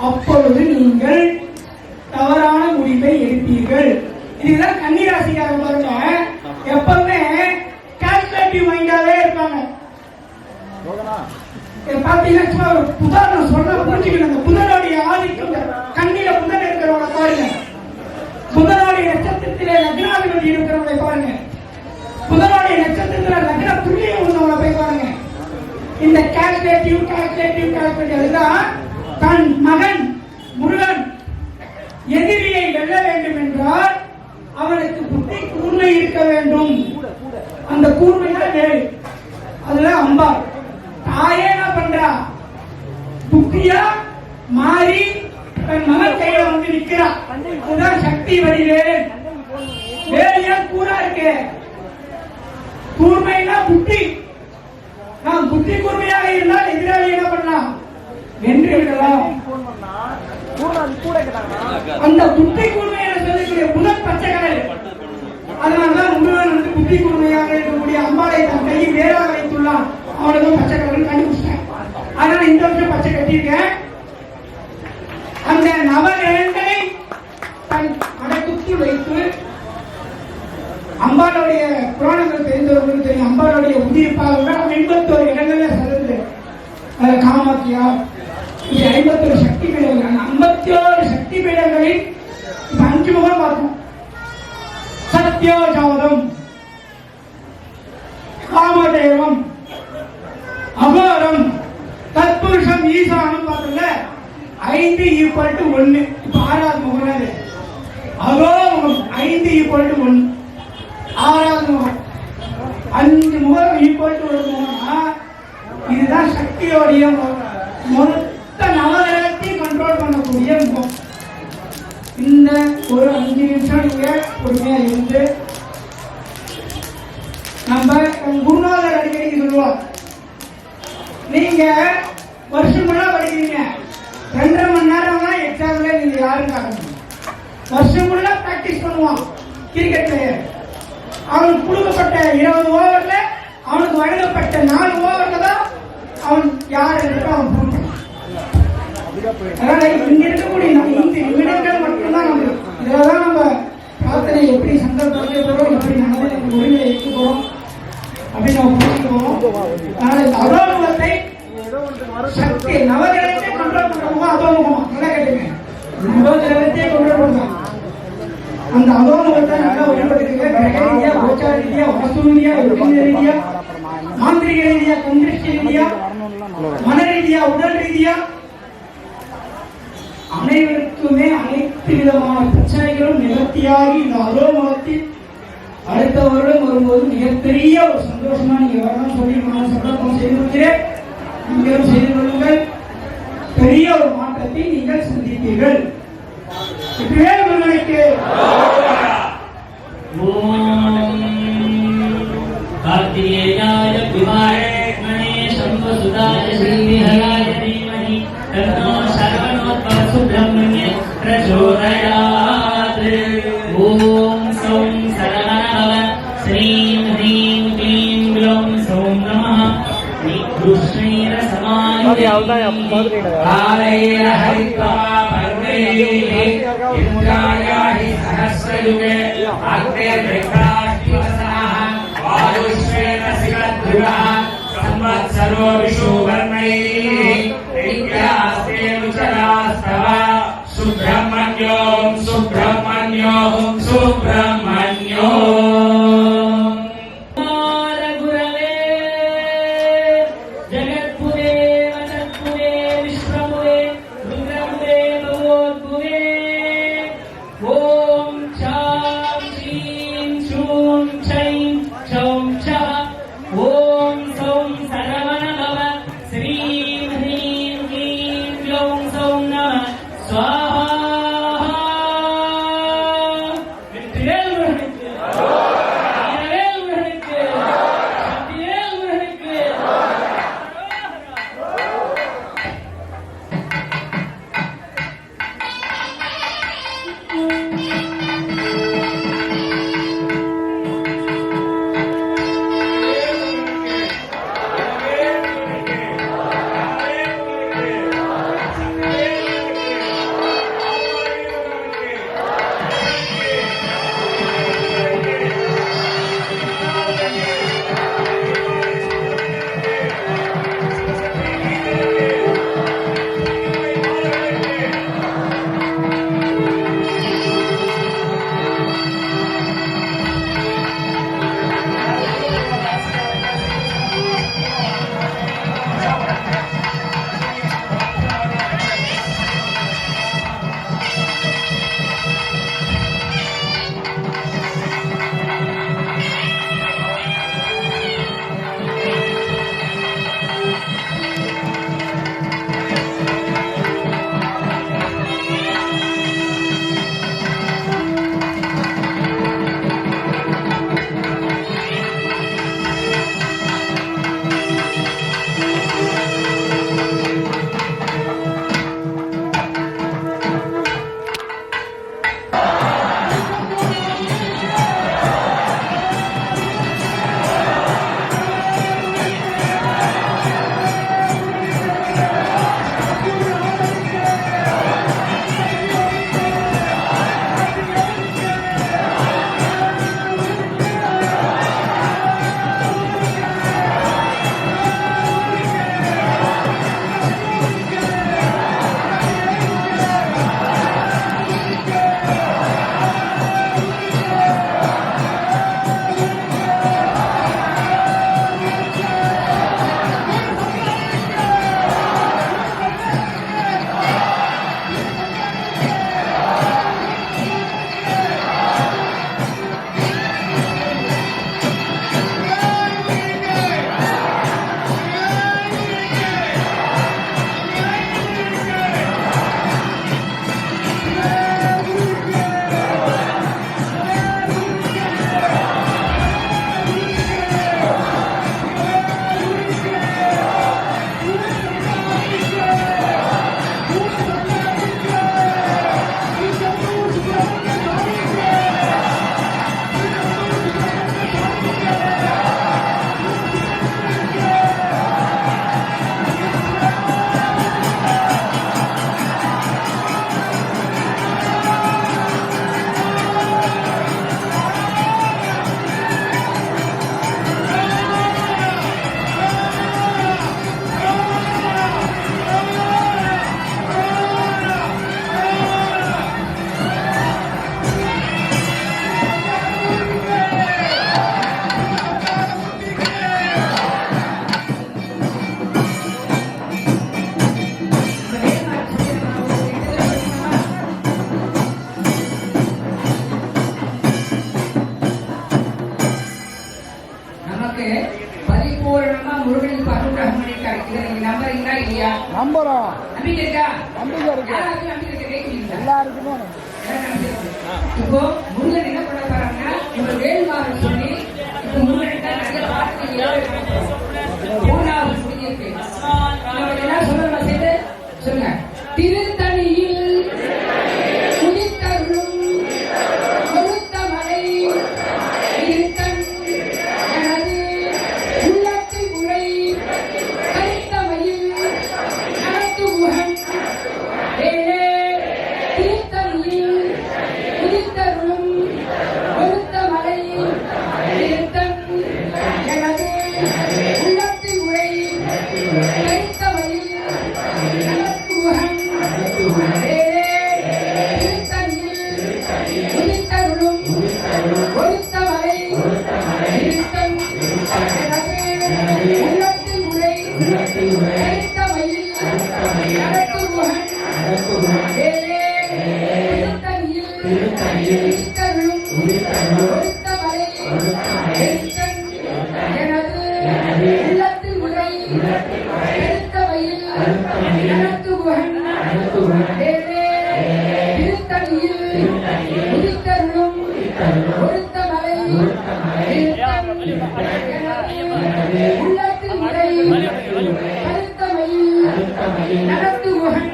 அப்பொழுது நீங்கள் தவறான முடிவை எடுப்பீர்கள். இதுதான் கன்னிராசிக்காரங்க பாருங்க, எப்பவுமே கால்குலேட்டிவ் மைண்டாவே இருப்பாங்க. பாத்தீங்கன்னா ஒரு உதாரணம் சொல்ல புரிஞ்சுக்கணும். புதனுடைய ஆதிக்கம் கண்ணில புதன் இருக்கிறவங்க பாருங்க, புதனுடைய நட்சத்திரத்திலே லக்னாதிபதி இருக்கிறவங்களை பாருங்க, புதனுடைய நட்சத்திரத்தில் லக்ன துல்லியம் உள்ளவங்களை போய் பாருங்க. இந்த கால்குலேட்டிவ் எல்லாம் தன் மகன் முருகன் எதிரியை வெல்ல வேண்டும் என்றால் அவனுக்கு புத்தி கூர்மை இருக்க வேண்டும். அந்த கூர்மை தான் வேறு. அதுல அம்பாள் தாயே என்ன பண்றா, புத்தியா மாறி தன் மகன் கையில வந்து நிற்கிறா. அதுதான் சக்தி வடிவேல். வேலையா கூறா இருக்கு. கூர்மைனா புத்தி. நாம் புத்தி கூர்மையாக இருந்தால் எதிராளி என்ன பண்ணலாம், வென்று விடலாம். அந்த புத்தி கூர்மையான சொல்லக்கூடிய புதன் பச்சை கடல். அதனால்தான் முருகன் வந்து புத்தி கூர்மையாக இருக்கக்கூடிய அம்பாளை தன் கையில் வேறாக வைத்துள்ளான். அவனுக்கும் பச்சை கடல் கண்டுபிடிச்சேன். அதனால இந்த வருஷம் பச்சை கட்டியிருக்கேன். அந்த நவகிரகங்களை தன் அடக்குக்குள் வைத்து அம்பாளுடைய புராணங்கள் தெரிந்தவர்களுக்கு தெரியும். அம்பாளுடைய உதிர்ப்பாக 51 இடங்கள்ல சதந்து காமாக்கியா 51 சக்தி பீடங்கள். 51 சக்தி பீடங்களில் 5 முகம் பார்க்கும். சத்யோஜாதம், காமதேவம், அகோரம், தத்புருஷம், ஈசானம் பார்த்தல 5 = 1. இப்ப 6வது முகம் அகோரம் 5 = 1. 6வது முகம் 5 முகம் = 1 முகம்னா இதுதான் சக்தியோடைய மொத்த நவகிரகத்தையும் கண்ட்ரோல் பண்ணக்கூடிய முகம். இந்த ஒரு 5 நிமிஷம் நீங்க பொறுமையா இருந்து நம்ம குருநாதர் அடிக்கடி சொல்லுவோம், நீங்க வருஷம் ஃபுல்லா படிக்கிறீங்க, 2.5 மணி நேரம் தான் எக்ஸாம்ல நீங்க யாரும் காட்டணும். வருஷம் ஃபுல்லா பிராக்டிஸ் பண்ணுவான் கிரிக்கெட் பிளேயர். அவனுக்கு கொடுக்கப்பட்ட 20 ஓவர்ல அவனுக்கு வழங்கப்பட்ட 4 ஓவர்ல தான் அவன் யார் என்று அவன் புரிஞ்சான். அதனால இங்க இருக்கக்கூடிய நம்ம 5 நிமிடங்கள் மட்டும்தான் நம்ம இதெல்லாம் நம்ம பிரார்த்தனை எப்படி சங்கல்பிக்க போறோம், எப்படி நம்ம உரிமையை எடுக்க போறோம் அப்படின்னு நம்ம புரிஞ்சுக்குவோம். அதனால இந்த அலோகத்தை சக்தி நவகிரகத்தை கண்ட்ரோல் பண்ணுவோம். அதோமுகமா நல்லா கேட்டுங்க, நவகிரகத்தை கண்ட்ரோல் பண்ணுவோம். அந்த அலோகத்தை நல்லா வழிபடுத்துங்க. கிரக ரீதியா, கோச்சார ரீதியா, வாஸ்து ரீதியா, யோகிய ரீதியா, மாந்திரிக ரீதியா, கந்திருஷ்டி ரீதியா, மன ரீதியா, உடல் ரீதியா அனைவருக்குமே அனைத்து விதமான பிரச்சனைகளும் நிவர்த்தியாகி இந்த அலோகத்தில் அடுத்த வருடம் வரும்போது மிகப்பெரிய ஒரு சந்தோஷமா நீங்க வரணும் சொல்லி நான் சங்கல்பம் செய்து கொள்கிறேன். நீங்களும் செய்து கொள்ளுங்கள். பெரிய ஒரு மாற்றத்தை நீங்கள் சந்திப்பீர்கள். முருகனுக்கு கார்த்திகேயாய விமாய கணேசம் வசுதாய ஸ்ரீஹராய தீமஹி தன்னோ சரவணோத்பவ சுப்ரமண்ய பிரச்சோதயாத். ஓம் சௌம் சரவணபவ ஸ்ரீம் ஹ்ரீம் க்ளீம் க்ளௌம் சௌம் நமः. நிக்ருஷ்ணீர சமாயுதே காலைர ஹரித்வா பர்வைஹி இந்திராயாஹி சஹஸ்ரயுகே அக்னேர்விக்ராஷ்டிவசனः ஆயுஷ்வேன சிவத்ருவः சம்வத்சரோ விஷுவர்ணைः ரிக்யாஸ்தே உச்சராஸ்தவ சுப்ரமண்யோம் சுப்ரமண்யோம் சுப்ரமண்யோம். Swaha. பூரணமா முருகனுக்கு அனுகிரகம் பண்ணிருக்காரு. இதை நீங்க நம்புறீங்களா இல்லையா? நம்புறோம். நம்பிக்கை இருக்கா? நம்பிக்கை இருக்கு. யாராவது நம்பிக்கை இருக்க எல்லாருக்குமே இப்போ முருகன் என்ன பண்ண போறாங்கன்னா உங்க வேல்மாறன் சொல்லி இப்போ முருகன் நிறைய பாட்டு மூணாவது முடிஞ்சிருக்கு. என்ன சொல்லுங்க சேர்ந்து சொல்லுங்க. திருத்தணியில் குதித்தருளும் கொழுத்த மலை இருத்தன் எனது உள்ளத்தில் உரை கரித்தமையில் நடத்துகுகன் வேலே திருத்தணியில் குதித்தருளும் கொழுத்த மலை இருத்தன் எனது உள்ளத்தில் உரை கரித்தமையில் நடத்துகுகன் வேலே திருத்தணியில் குதித்தருளும் கொழுத்த மலை இருத்தன் எனது உள்ளத்தில் உரை கரித்தமையில் நடத்துகுகன் வேலே திருத்தணியில் குதித்தருளும் கொழுத்த மலை இருத்தன் எனது உள்ளத்தில் உரை கரித்தமையில் நடத்துகுகன் வேலே திருத்தணியில் குதித்தருளும் கொழுத்த மலை இருத்தன் எனது உள்ளத்தில் உரை கரித்தமையில் நடத்துகுகன்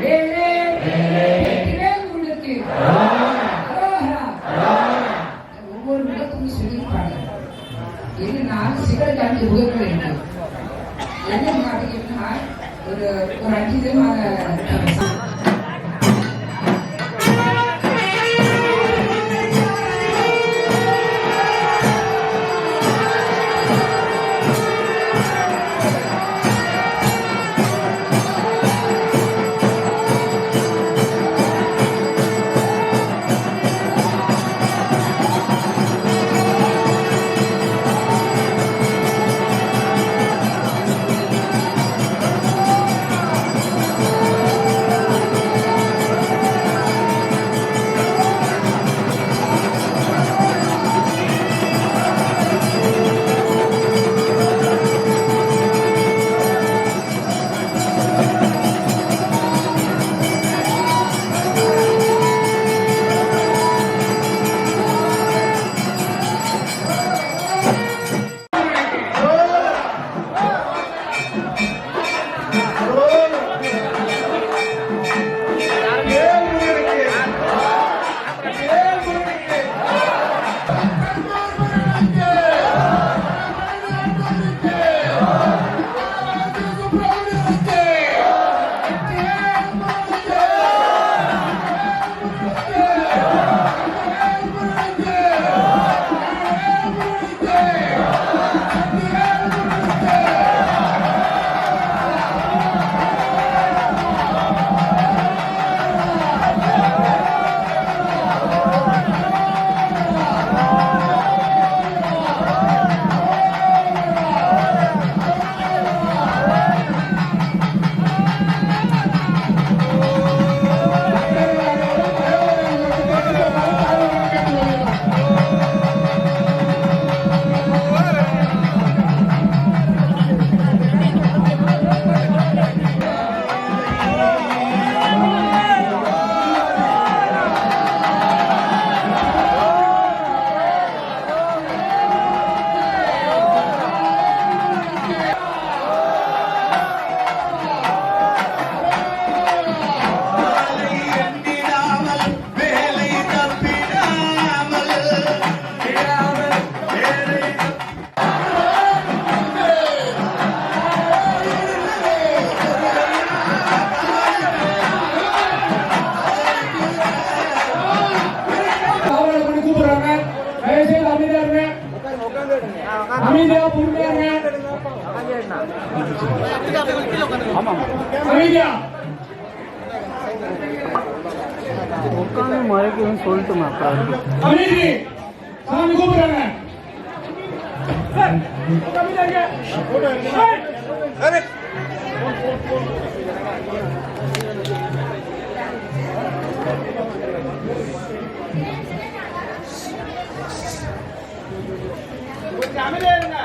வேலே வெற்றிவேல் முருகனுக்கு அரோகரா. ஒவ்வொரு முகத்துக்கும் சொல்லியிருப்பாங்க. என்னன்னா சிவனுக்கு 5 முகங்கள் இருக்கு. என்ன மாட்டீங்கன்னா ஒரு 5 விதமான அமைதியா பொறுமையா அமைதியா உட்காந்து மறைக்கணும்னு சொல்லிட்டு அமைதி சாமி கூப்பிடுறாங்க அமைதியா இருங்க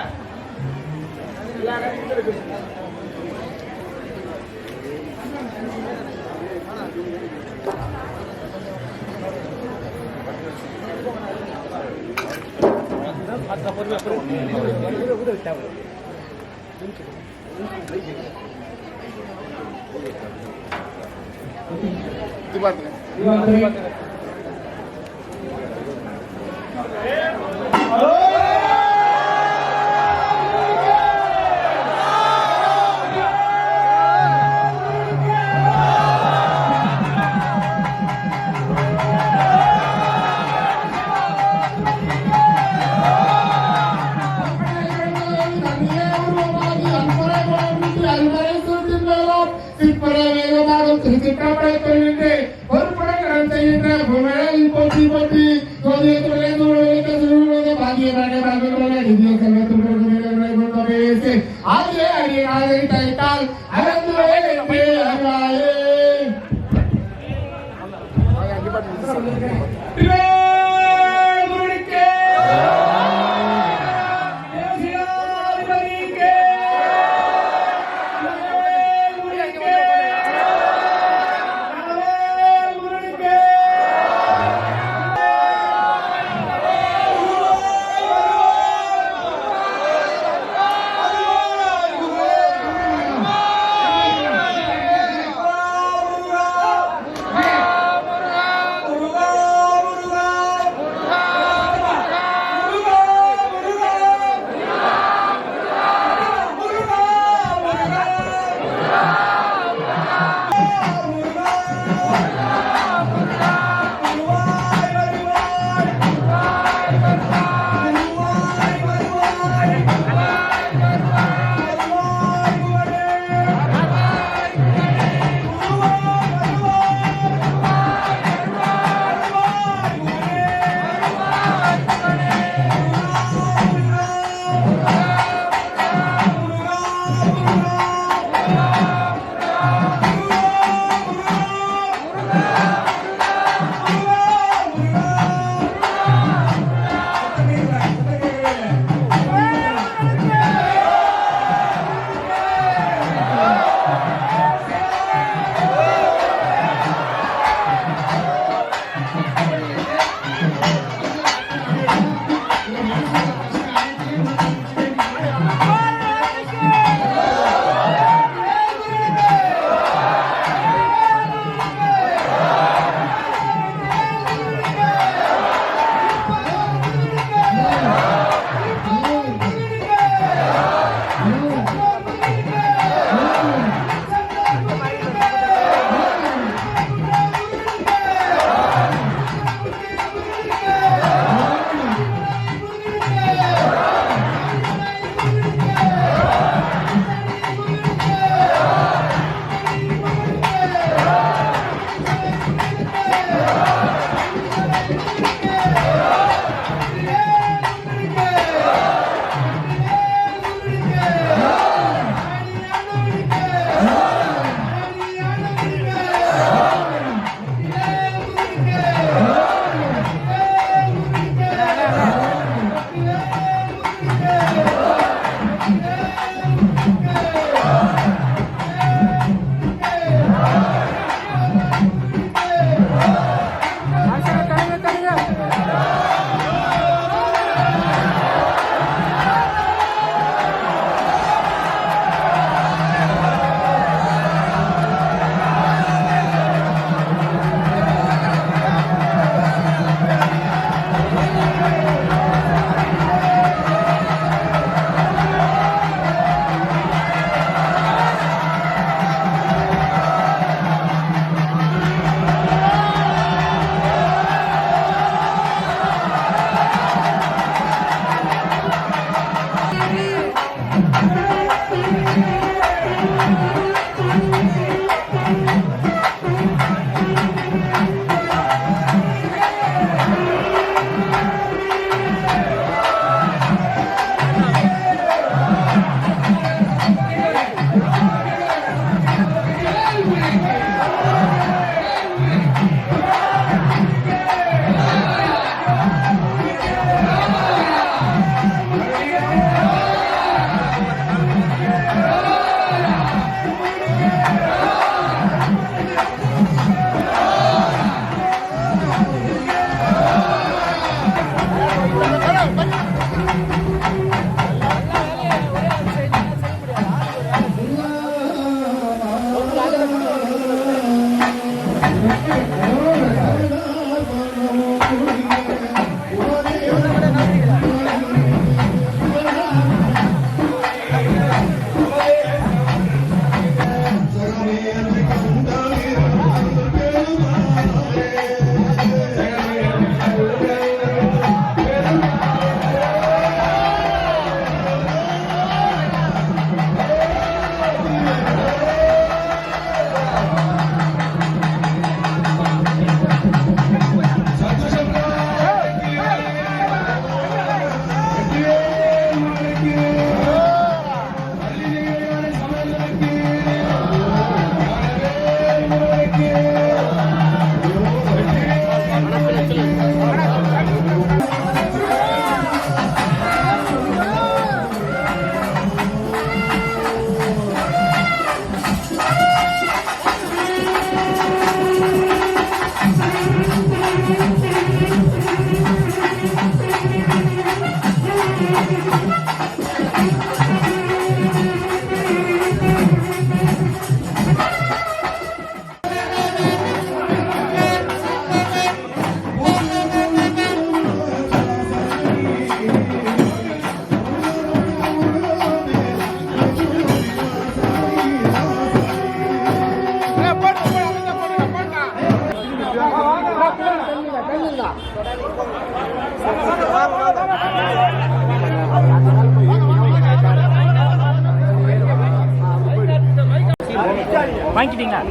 வாங்கிட்டீங்களா?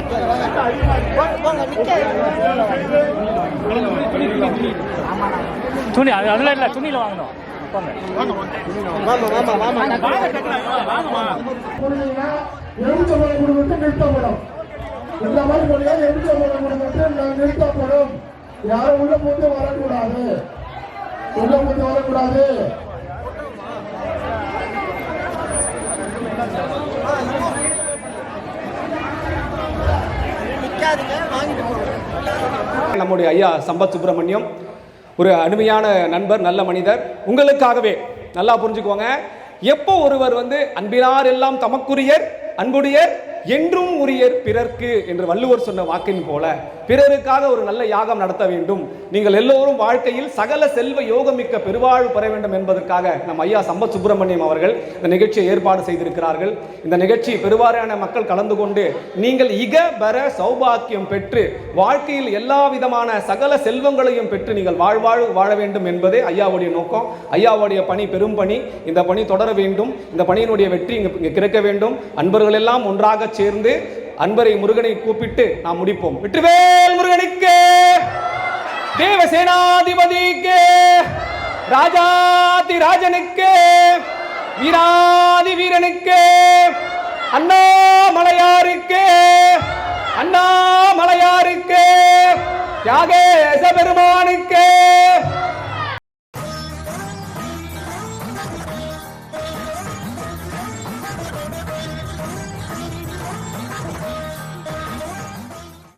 துணி அதில் இல்லை, துணியில் வாங்கணும். நிறுத்தப்படும். இந்த மாதிரி மொழியால் நிறுத்தப்படும். யாரும் உள்ள போட்டு வரக்கூடாது, உள்ள போட்டு வரக்கூடாது. நம்முடைய ஐயா சம்பத் சுப்பிரமணியம் ஒரு அருமையான நண்பர், நல்ல மனிதர். உங்களுக்காகவே நல்லா புரிஞ்சுக்கோங்க, எப்போ ஒருவர் அன்பினார் எல்லாம் தமக்குரியர், அன்புடையர் என்றும் உரியர் பிறர்க்கு என்று வள்ளுவர் சொன்ன வாக்கின் போல பிறருக்காக ஒரு நல்ல யாகம் நடத்த வேண்டும். நீங்கள் எல்லோரும் வாழ்க்கையில் சகல செல்வ யோகமிக்க பெருவாழ்வு பெற வேண்டும் என்பதற்காக நம் ஐயா சம்பத் சுப்பிரமணியம் அவர்கள் இந்த நிகழ்ச்சியை ஏற்பாடு செய்திருக்கிறார்கள். இந்த நிகழ்ச்சி பெருவாரியான மக்கள் கலந்து கொண்டு நீங்கள் இக பர சௌபாக்கியம் பெற்று வாழ்க்கையில் எல்லா விதமான சகல செல்வங்களையும் பெற்று நீங்கள் வாழ்வாழ்வு வாழ வேண்டும் என்பதே ஐயாவுடைய நோக்கம். ஐயாவுடைய பணி பெரும் பணி. இந்த பணி தொடர வேண்டும். இந்த பணியினுடைய வெற்றி இங்கே கிடைக்க வேண்டும். அன்பர்கள் எல்லாம் ஒன்றாக சேர்ந்து அன்பரை முருகனை கூப்பிட்டு நாம் முடிப்போம். வெற்றிவேல் முருகனுக்கு, தேவசேனாதிபதிக்கு, ராஜாதி ராஜனுக்கு, வீராதி வீரனுக்கு, அண்ணாமலையாருக்கு, அண்ணாமலையாருக்கு, தியாகேச பெருமானுக்கு